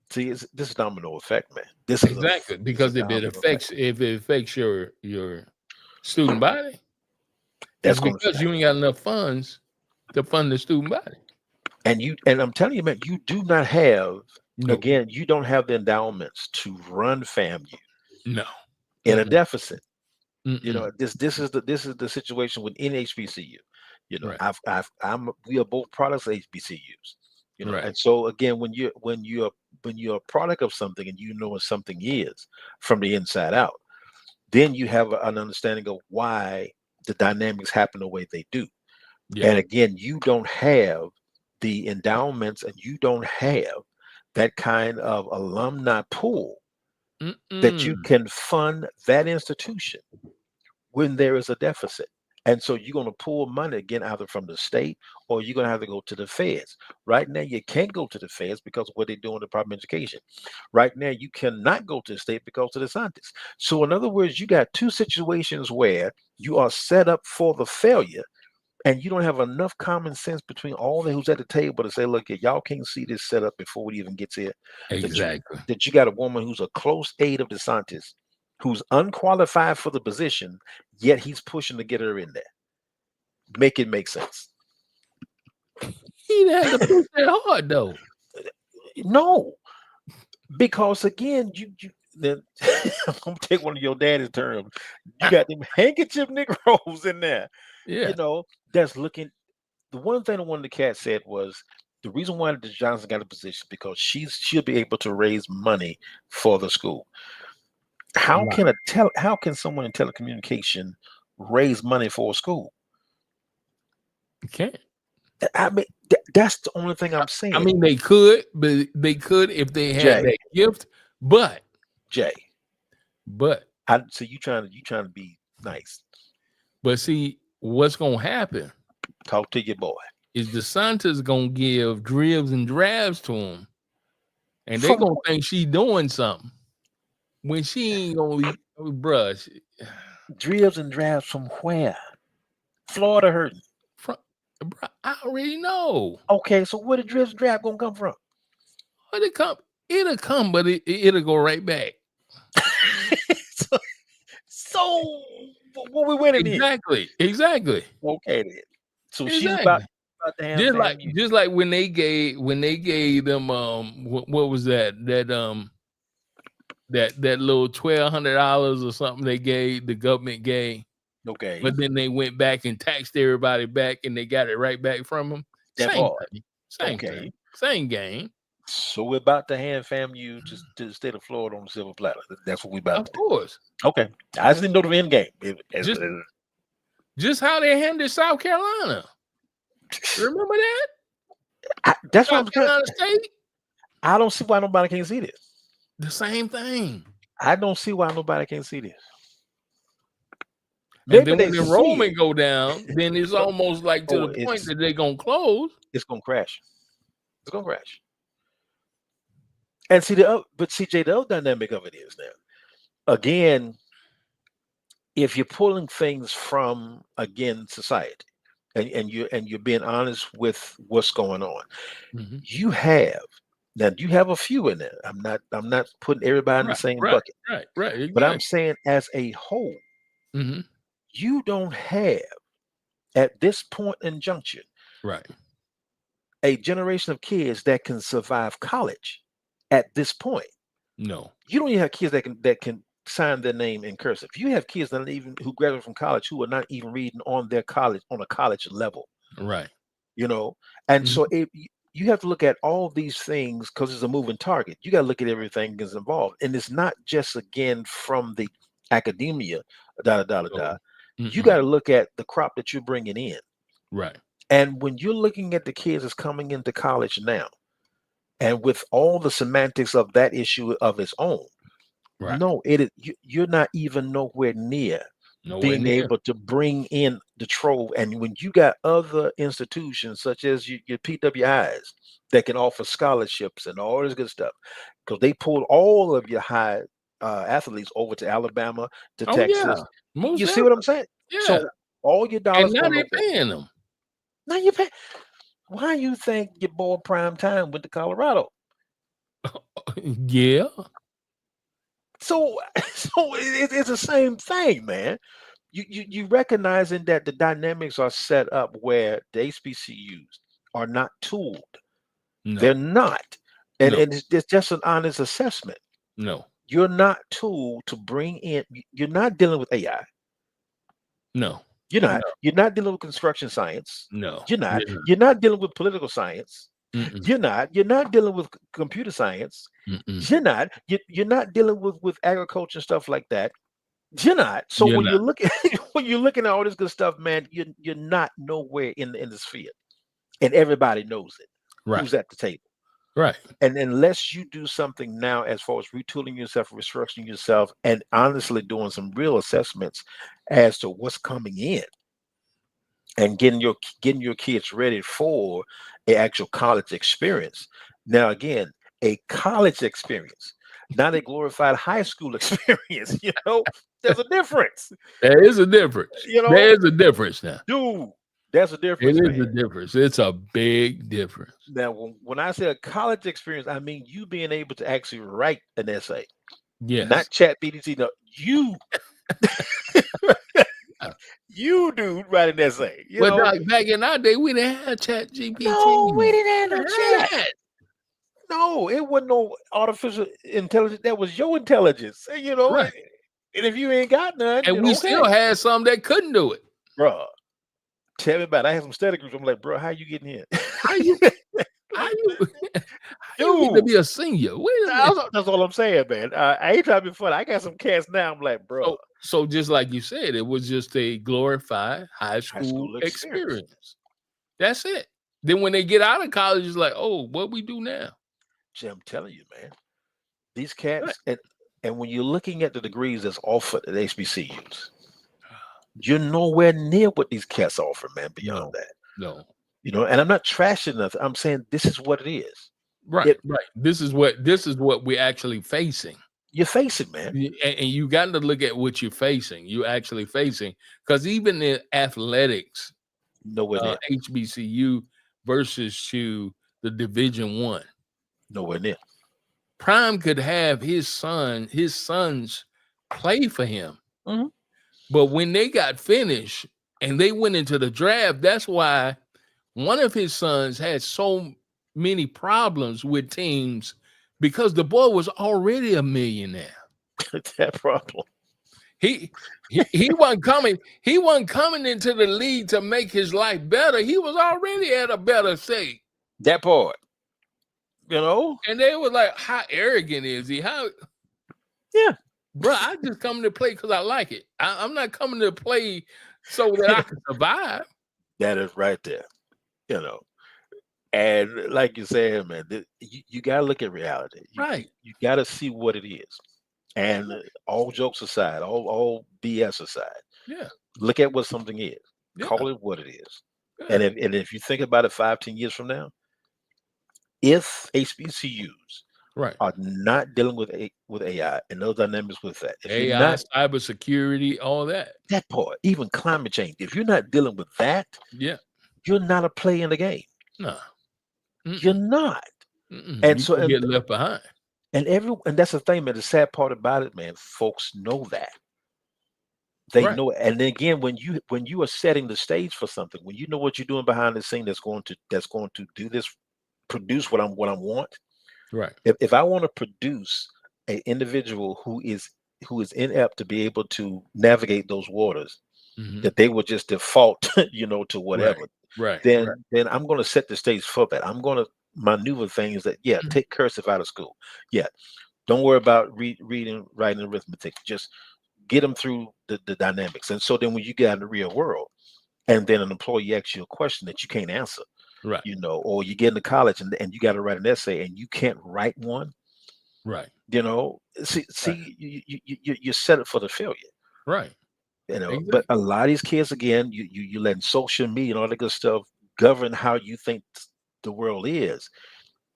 see, this is domino effect, man. This is exactly because if it affects your student body, that's because you ain't got enough funds to fund the student body. And I'm telling you, man, you do not have you don't have the endowments to run FAMU. No. In a deficit. You know, this is the situation with HBCU. You know, we are both products of HBCUs. You know, and so again, when you're a product of something and you know what something is from the inside out, then you have an understanding of why the dynamics happen the way they do. Yeah. And again, you don't have the endowments and you don't have that kind of alumni pool that you can fund that institution when there is a deficit. And so you're going to pull money again either from the state or you're going to have to go to the feds. Right now, you can't go to the feds because of what they do in the Department of Education. Right now, you cannot go to the state because of the scientists. So in other words, you got two situations where you are set up for the failure and you don't have enough common sense between all the who's at the table to say, look, y'all can't see this set up before it even gets here. Exactly. That you got a woman who's a close aide of the scientists who's unqualified for the position, yet he's pushing to get her in there. Make it make sense. He didn't have to push that hard though. No, because again, I'm gonna take one of your daddy's terms. You got them handkerchief Negroes in there. Yeah. You know, that's looking. The one thing one of the cats said was the reason why the Johnson got a position because she'll be able to raise money for the school. How can someone in telecommunication raise money for a school? You can't. I mean, that's the only thing I'm saying. I mean, they could, but they could if they had that gift. But Jay, so you trying to be nice. But see, what's gonna happen? Talk to your boy. Is DeSantis gonna give dribs and drabs to him, and they're gonna think she doing something when she ain't gonna be, bruh. Dribs and drabs from where? Florida hurting. Bruh, I already know. Okay, so where the dribs and drabs gonna come from? It'll come, but it'll go right back. so what we winning exactly. Okay then. So exactly. she's about to have just like when they gave them what was that little $1,200 or something the government gave. Okay. But then they went back and taxed everybody back and they got it right back from them. Same game. So we're about to hand FAMU to the state of Florida on the silver platter. That's what we about to do. Of course. Okay. I just didn't know the end game. Just how they handled South Carolina. Remember that? That's South what Carolina State? I don't see why nobody can't see this. The same thing. I don't see why nobody can't see this. And then when the enrollment go down, then it's almost like to the point that they're gonna close. It's gonna crash. It's gonna crash. And see the other dynamic of it is now, again, if you're pulling things from society, and you're being honest with what's going on, you have a few in there. I'm not putting everybody in the same bucket. Right. Exactly. But I'm saying as a whole, you don't have at this point in junction, a generation of kids that can survive college. At this point, no, you don't even have kids that can sign their name in cursive. You have kids that who graduate from college who are not even reading on a college level, right? You know, and so you have to look at all these things because it's a moving target. You got to look at everything that's involved, and it's not just again from the academia, You got to look at the crop that you're bringing in, right? And when you're looking at the kids that's coming into college now. And with all the semantics of that issue of its own, no, you're not even nowhere near being able to bring in the trove. And when you got other institutions such as your PWIs that can offer scholarships and all this good stuff, because they pulled all of your high athletes over to Alabama, to Texas. Yeah. You see what I'm saying? Yeah. So all your dollars. And now they're paying them. Now you're paying. Why you think your boy Prime Time went to Colorado? Yeah. So it's the same thing, man. You recognizing that the dynamics are set up where the HBCUs are not tooled. No. They're not. And it's just an honest assessment. No. You're not tooled to bring in, you're not dealing with AI. No. You're not. No. You're not dealing with construction science. No. You're not. You're not dealing with political science. Mm-mm. You're not. You're not dealing with computer science. Mm-mm. You're not. You're not dealing with agriculture and stuff like that. You're not. So when you're looking at all this good stuff, man, you're not nowhere in this field, and everybody knows it. Right. Who's at the table? Right. And unless you do something now as far as retooling yourself, restructuring yourself, and honestly doing some real assessments as to what's coming in and getting your kids ready for an actual college experience. Now, again, a college experience, not a glorified high school experience. You know, there's a difference. There is a difference. You know, there is a difference now. Dude. That's a difference. It is a difference. It's a big difference. Now, when I say a college experience, I mean you being able to actually write an essay. Yes. Not Chat BDT. No, you. You dude writing that essay. You Well, know, dog, back in our day, we didn't have Chat GPT. no, we didn't have no We chat. had. No, it wasn't no artificial intelligence. That was your intelligence. You know, Right. and if you ain't got none, And then we okay. still had some that couldn't do it. Bro, tell me about it. I had some study groups. I'm like, bro, how you getting in? How you get to be a senior? Wait a minute. That's all I'm saying, man. I ain't trying to be funny. I got some cats now. I'm like, bro. So just like you said, it was just a glorified high school experience. That's it. Then when they get out of college, it's like, oh, what we do now? Jim, I'm telling you, man. These cats, and when you're looking at the degrees that's offered at HBCUs, you're nowhere near what these cats offer, man. Beyond that, no. You know, and I'm not trashing nothing. I'm saying this is what it is. Right, right. This is what we're actually facing. You're facing, man. And you got to look at what you're facing. You're actually facing, because even in athletics, nowhere near HBCU versus to the Division I, nowhere near. Prime could have his sons play for him, mm-hmm. but when they got finished and they went into the draft, that's why one of his sons had so many problems with teams, because the boy was already a millionaire. That problem. He wasn't coming. He wasn't coming into the league to make his life better. He was already at a better state. That part, you know. And they were like, "How arrogant is he? How?" Yeah, bro. I just come to play because I like it. I'm not coming to play so that I can survive. That is right there, you know. And like you said, man, you got to look at reality. Right. You got to see what it is. And all jokes aside, all BS aside, yeah, look at what something is. Yeah. Call it what it is. Yeah. And if you think about it 5-10 years from now, if HBCUs are not dealing with AI and those dynamics with that, if AI, you're not, cybersecurity, all that part, even climate change, if you're not dealing with that, yeah, you're not a play in the game. No, you're not. And so you get left behind. And that's the thing, man. The sad part about it, man, folks know that. They know it. And then again, when you are setting the stage for something, when you know what you're doing behind the scene that's going to do this, produce what I want. Right. If I want to produce an individual who is inept to be able to navigate those waters, that they will just default, to whatever. Right. Then I'm going to set the stage for that. I'm going to maneuver things that, take cursive out of school. Yeah. Don't worry about reading, writing, arithmetic. Just get them through the dynamics. And so then when you get out in the real world, and then an employee asks you a question that you can't answer, right? Or you get into college and you got to write an essay and you can't write one, right? You set it for the failure, right? Exactly. But a lot of these kids, again, you letting social media and all that good stuff govern how you think the world is.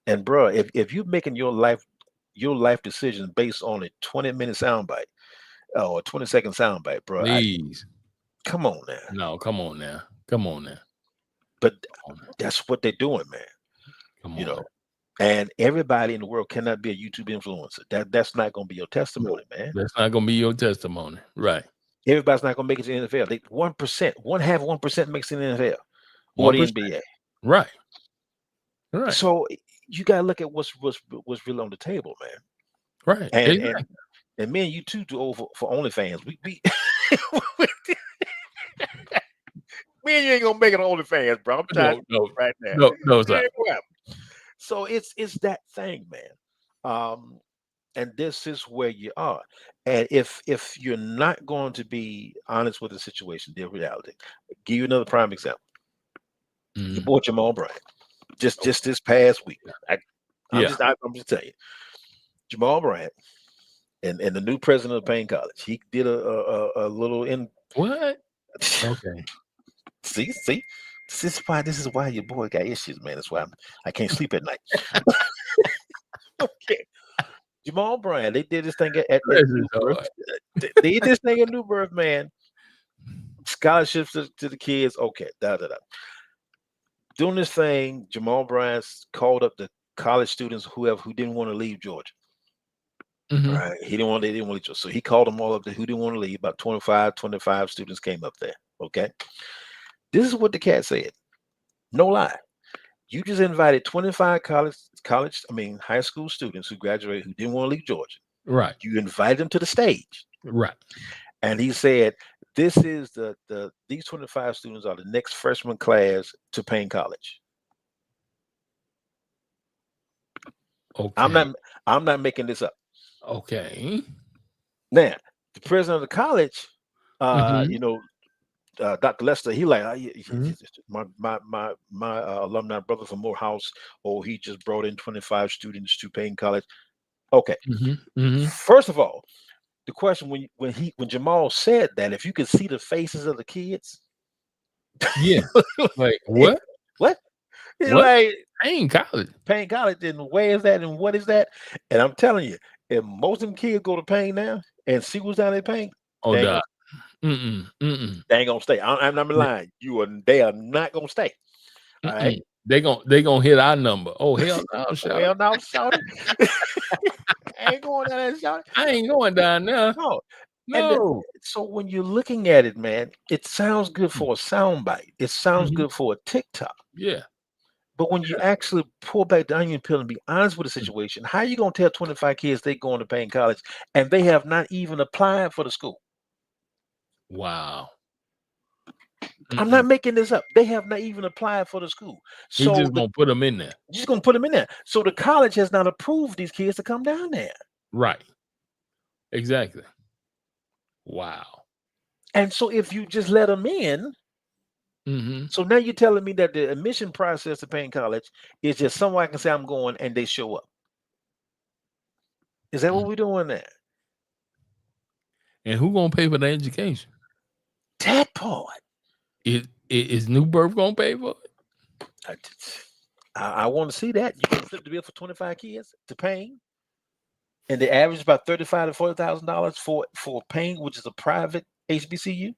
And bro, if you're making your life decisions based on a 20-minute soundbite or a 20-second soundbite, bro, please, come on now. No, come on now. But that's what they're doing, man. And everybody in the world cannot be a YouTube influencer. That's not going to be your testimony, man. That's not going to be your testimony, right? Everybody's not going to make it to the NFL. 1% makes it in the NFL or the NBA, right? Right. So you got to look at what's really on the table, man. Right. And me and you too do over for OnlyFans. We me and you ain't gonna make it on OnlyFans, bro. I'm telling you right now. No, sir. So it's that thing, man. And this is where you are. And if you're not going to be honest with the situation, the reality, I'll give you another prime example. You bought Jamal Bryant just this past week. I'm just telling you, Jamal Bryant and the new president of Payne College, he did a little in what? Okay. See, this is why your boy got issues, man. That's why I can't sleep at night. Okay. Jamal Bryant, they did this thing at New Birth. They did this thing at New Birth, man. Scholarships to the kids. Okay, Doing this thing, Jamal Bryant called up the college students who didn't want to leave Georgia. All right. They didn't want to leave. So he called them all up there who didn't want to leave. About 25 students came up there. Okay. This is what the cat said. No lie. You just invited 25 high school students who graduated who didn't want to leave Georgia. Right. You invited them to the stage. Right. And he said, this is these 25 students are the next freshman class to Payne College. Okay. I'm not making this up. Okay. Now, the president of the college, Dr. Lester, he like my alumni brother from Morehouse. Oh, he just brought in 25 students to Payne College. Okay. First of all, the question when Jamal said that, if you could see the faces of the kids, yeah, like what? What? What? Like Payne College, and where is that, and what is that? And I'm telling you, if most of them kids go to Payne now and see what's down at Payne, oh, they ain't gonna stay. I'm not lying. They are not gonna stay. All right. They gonna hit our number. Oh, hell no, shout hell no, shout it. I ain't going down there, shout it. I ain't going down there. No. So when you're looking at it, man, it sounds good for a soundbite. It sounds good for a TikTok. Yeah. But when you actually pull back the onion peel and be honest with the situation, how are you gonna tell 25 kids they going to Payne College and they have not even applied for the school? Wow. I'm not making this up. They have not even applied for the school. So He's just gonna put them in there. Just gonna put them in there. So the college has not approved these kids to come down there. Right. Exactly. Wow. And so if you just let them in, so now you're telling me that the admission process to Payne College is just someone can say I'm going and they show up. Is that what we're doing there? And who gonna pay for the education? That part. Is New Birth gonna pay for it? I want to see that. You can flip the bill for 25 kids to Payne, and the average is about $35,000 to $40,000 for Payne, which is a private HBCU.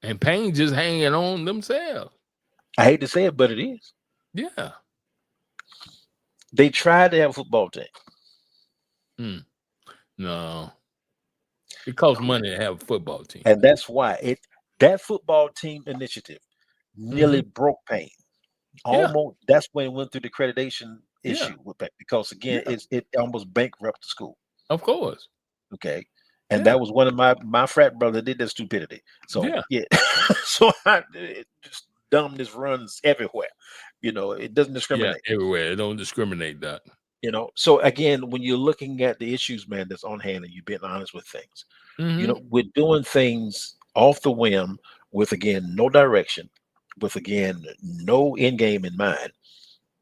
And Payne just hanging on themselves. I hate to say it, but it is. Yeah. They tried to have a football team. No. It costs money to have a football team. And that's why that football team initiative nearly broke Payne. Almost. That's when it went through the accreditation issue with that, because again, it almost bankrupted the school. Of course. Okay. And that was one of my frat brother did that stupidity. So yeah. So just dumbness runs everywhere. It doesn't discriminate. Yeah, everywhere. It don't discriminate that. So again, when you're looking at the issues, man, that's on hand, and you're being honest with things, we're doing things off the whim with, again, no direction, with, again, no end game in mind.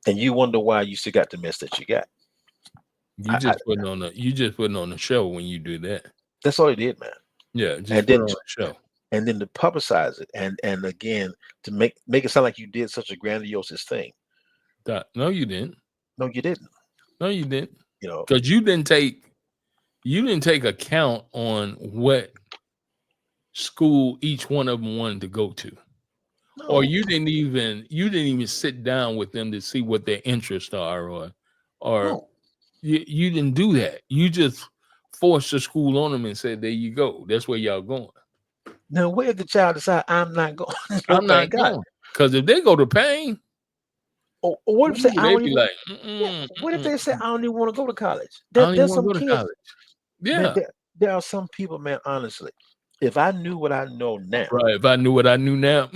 And you wonder why you still got the mess that you got. You just putting on the show when you do that. That's all he did, man. Yeah, just and put then on the show. And then to publicize it, and again, to make it sound like you did such a grandiose thing. No, you didn't. No, you didn't. No, you didn't. Because you didn't take account on what school each one of them wanted to go to. No. Or you didn't even sit down with them to see what their interests are, or no. you didn't do that. You just forced the school on them and said, there you go. That's where y'all going. Now, where did the child decide I'm not going? I'm not going. Because if they go to Payne, or what if what if they say I don't even want to go to college? There's some kids. College. Yeah, man, there are some people, man. Honestly, if I knew what I know now, right? If I knew what I knew now,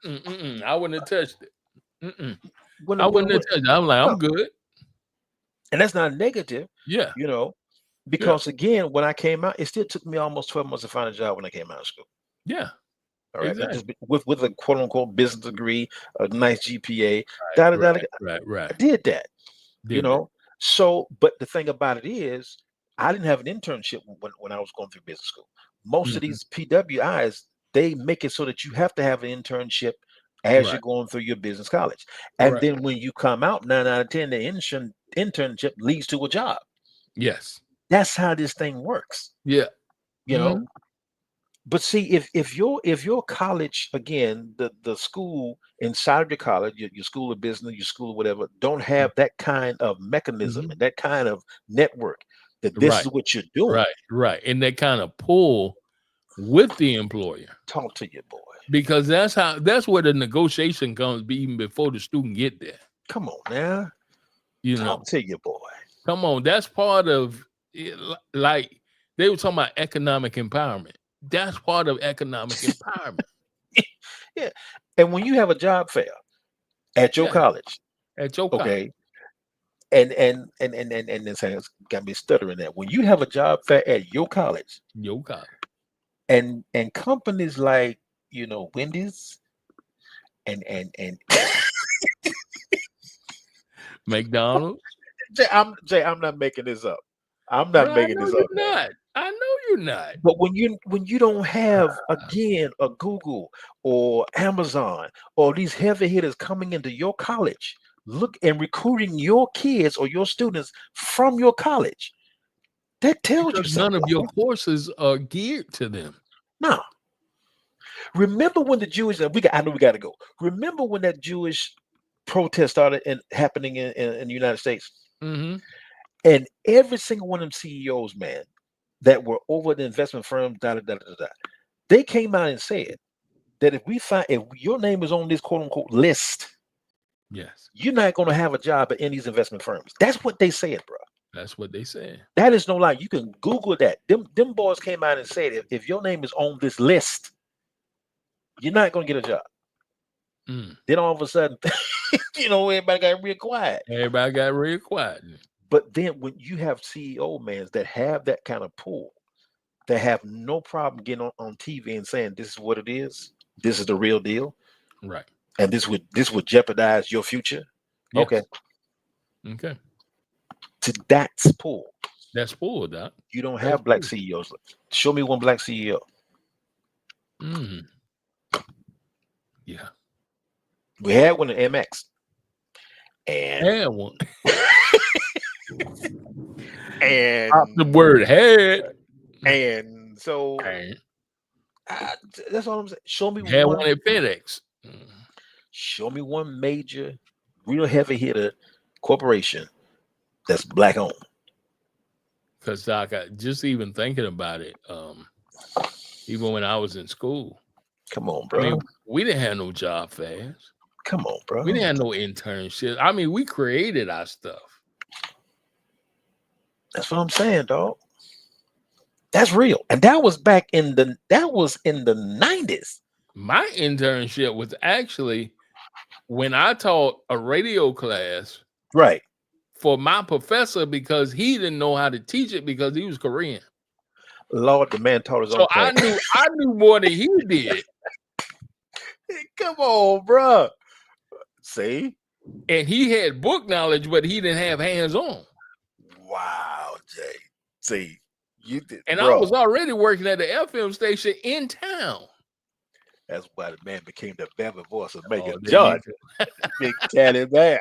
I wouldn't have touched it. I wouldn't have touched it. I'm like, I'm good. And that's not negative. Yeah, because again, when I came out, it still took me almost 12 months to find a job when I came out of school. Yeah. All right, exactly. with a quote unquote business degree, a nice GPA, right. I did that, So, but the thing about it is, I didn't have an internship when I was going through business school. Most of these PWIs, they make it so that you have to have an internship as you're going through your business college, and then when you come out, 9 out of 10, the internship leads to a job. Yes, that's how this thing works. Yeah, But see, if your college, again, the school inside of your college, your school of business, your school of whatever, don't have that kind of mechanism and that kind of network that this is what you're doing. Right. And they kind of pull with the employer. Talk to your boy. Because that's where the negotiation comes even before the student get there. Come on now. Talk to your boy. Come on. That's part of it, like they were talking about economic empowerment. That's part of economic empowerment. Yeah. And when you have a job fair at your college. At your college. Okay. And then saying it's got me stuttering that. When you have a job fair at your college. And companies like, Wendy's and McDonald's. Jay, I'm not making this up. I'm not making this up. I know you're not. But when you don't have again a Google or Amazon or these heavy hitters coming into your college, look and recruiting your kids or your students from your college, that tells you something. None of your courses are geared to them. No. Remember when the Jewish I know we got to go. Remember when that Jewish protest started happening in the United States? Mm-hmm. And every single one of them CEOs, man, that were over the investment firm, they came out and said that if your name is on this quote unquote list, yes, you're not going to have a job at any of these investment firms. That's what they said, bro. That's what they said. That is no lie. You can Google that. Them boys came out and said if your name is on this list, you're not going to get a job. Then all of a sudden, everybody got real quiet. But then when you have CEO mans that have that kind of pull, that have no problem getting on TV and saying this is what it is, this is the real deal, right? And this would jeopardize your future. Yes. Okay. That's pull. That's pull, Doc. You don't have black CEOs. Show me one black CEO. Yeah. We had one at MX. And had one. And the word had. And so that's all I'm saying. Show me one at FedEx. Show me one major, real heavy hitter corporation that's black owned. Because Doc, just even thinking about it, even when I was in school. Come on, bro. I mean, we didn't have no job fairs. Come on, bro. We didn't have no internship. I mean, we created our stuff. That's what I'm saying, dog. That's real. And that was back in the 90s. My internship was actually when I taught a radio class. Right. For my professor, because he didn't know how to teach it because he was Korean. Lord, the man taught his own class. I knew more than he did. Come on, bro. See? And he had book knowledge, but he didn't have hands-on. Wow, Jay. See, you did. And bro. I was already working at the FM station in town. That's why the man became the velvet voice of Megan Judge. Big Caddy man.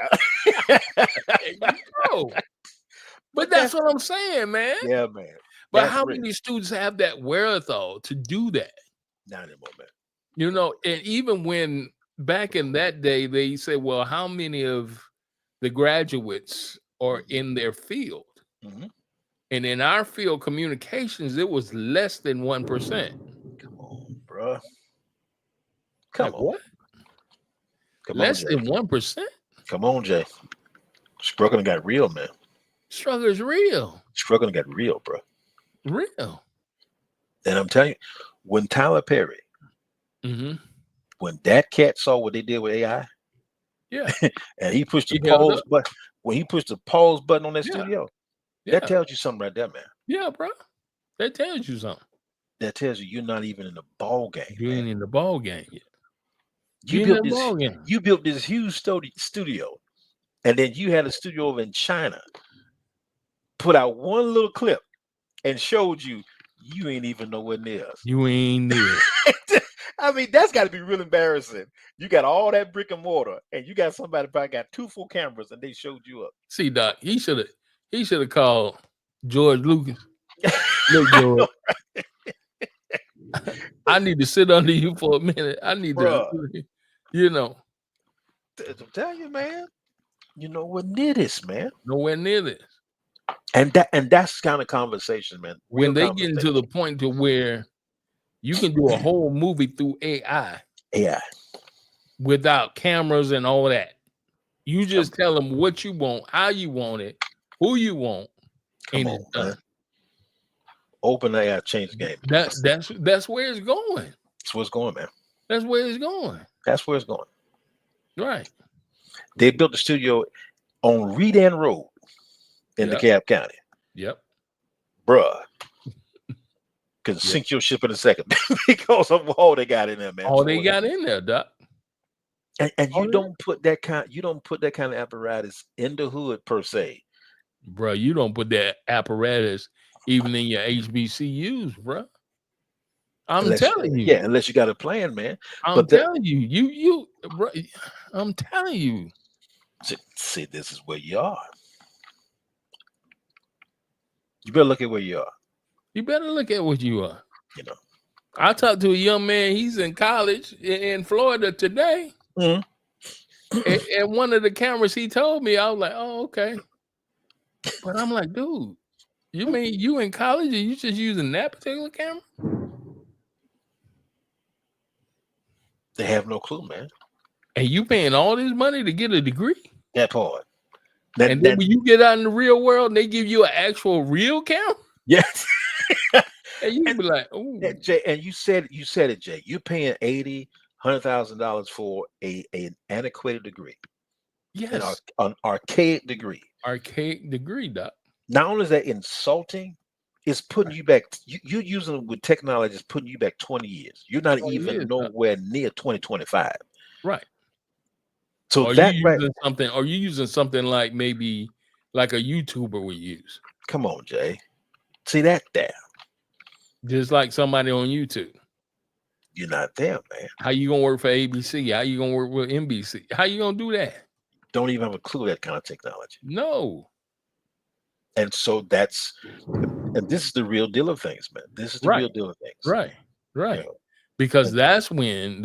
But that's what I'm saying, man. Yeah, man. But how many students have that wherewithal to do that? Not anymore, man. And even when back in that day, they say, well, how many of the graduates are in their field? Mm-hmm. And in our field, communications, it was less than 1%. Come on, bro. Come on. What? Come less on, than 1%? Come on, Jay. Struggling got real, man. Struggle is real. Struggling got real, bro. Real. And I'm telling you, when Tyler Perry, when that cat saw what they did with AI, and he pushed the pause button, when he pushed the pause button on that studio, that tells you something right there, man. Yeah, bro. That tells you something. That tells you you're not even in the ball game. You ain't in the ball game yet. You built this huge studio, and then you had a studio over in China. Put out one little clip and showed you ain't even nowhere near us. You ain't near. I mean, that's got to be real embarrassing. You got all that brick and mortar, and you got somebody probably got 2 full cameras, and they showed you up. See, Doc, he should have called George Lucas. Look, George, I need to sit under you for a minute. I need to, you know. I'm telling you, man. You nowhere near this, man. Nowhere near this. And that's the kind of conversation, man. When they get into the point to where you can do a whole movie through AI. Without cameras and all that. You just tell them what you want, how you want it, who you want, and it's done. Open AI, change the game. That's where it's going. That's where it's going, man. That's where it's going. That's where it's going. Right. They built the studio on Redan Road in DeKalb County. Yep. Bruh. Can sink your ship in a second because of all they got in there, man. All they got in there, Doc. And you don't put that kind of apparatus in the hood per se. Bro, you don't put that apparatus even in your HBCUs, bro. I'm telling you. Yeah, unless you got a plan, man. I'm telling you, bro, I'm telling you. See, this is where you are. You better look at where you are. You better look at what you are. You know. I talked to a young man, he's in college in Florida today. And one of the cameras he told me, I was like, oh, okay. But I'm like, dude, you mean you in college and you just using that particular camera? They have no clue, man. And you paying all this money to get a degree? That part. And then when you get out in the real world and they give you an actual real camera? Yes. And you be like, oh. Jay, and you said it, Jay. You're paying $100,000 for an antiquated degree. Yes. An archaic degree. Archaic degree, Doc. Not only is that insulting, it's putting you back. You're using it with technology, it's putting you back 20 years. You're not even nowhere near 2025. Right. So are you using something like maybe like a YouTuber would use? Come on, Jay. See that there. Just like somebody on YouTube. You're not there, man. How you gonna work for ABC? How you gonna work with NBC? How you gonna do that? Don't even have a clue that kind of technology. No. And so this is the real deal of things, man. This is the real deal of things. Right. You know? Because that's when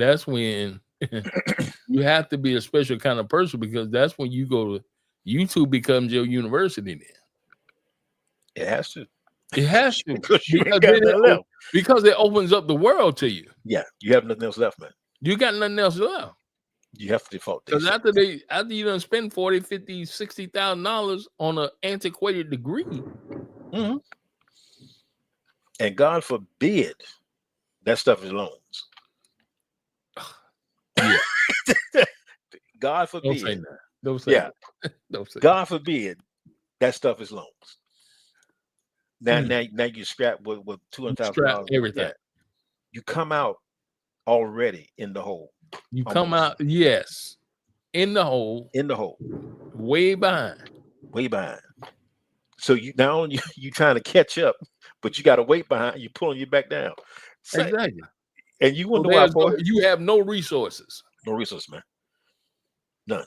you have to be a special kind of person, because that's when you go to YouTube becomes your university then. It has to. It has to. because it opens up the world to you. Yeah, you have nothing else left, man. You got nothing else left. You have to default. Because after you done spend $40,000, $50,000, $60,000 on an antiquated degree. Mm-hmm. And God forbid that stuff is loans. Yeah. God forbid. Don't say that. Don't say that. Don't say God forbid that stuff is loans. Now you scrap with $200,000. Everything. Yeah. You come out already in the hole. You come out, yes, in the hole. In the hole. Way behind. Way behind. So you not only you trying to catch up, but you got to wait behind. You pulling you back down. Exactly. And you wonder why, boy, you have no resources. No resources, man. None.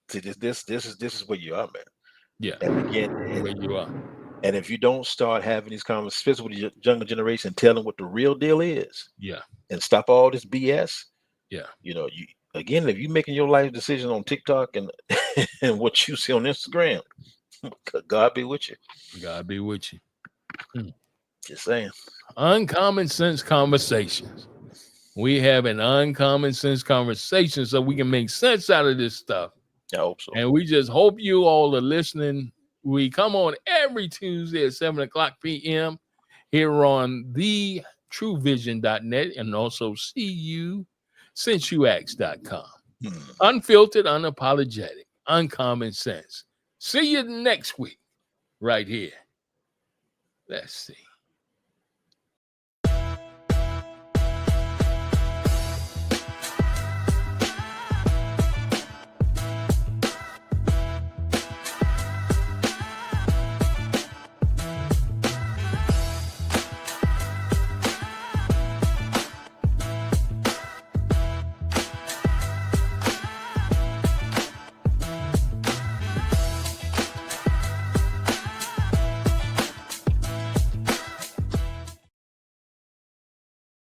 See, this is where you are, man. Yeah. And again, where you are. And if you don't start having these conversations with the younger generation, tell them what the real deal is. Yeah. And stop all this BS. Yeah. You know, if you're making your life decision on TikTok and and what you see on Instagram, God be with you. God be with you. Just saying. Uncommon sense conversations. We have an uncommon sense conversation so we can make sense out of this stuff. I hope so. And we just hope you all are listening. We come on every Tuesday at 7:00 p.m. here on thetruevision.net and also CUSinceYouAsk.com. Unfiltered, unapologetic, uncommon sense. See you next week right here. Let's see.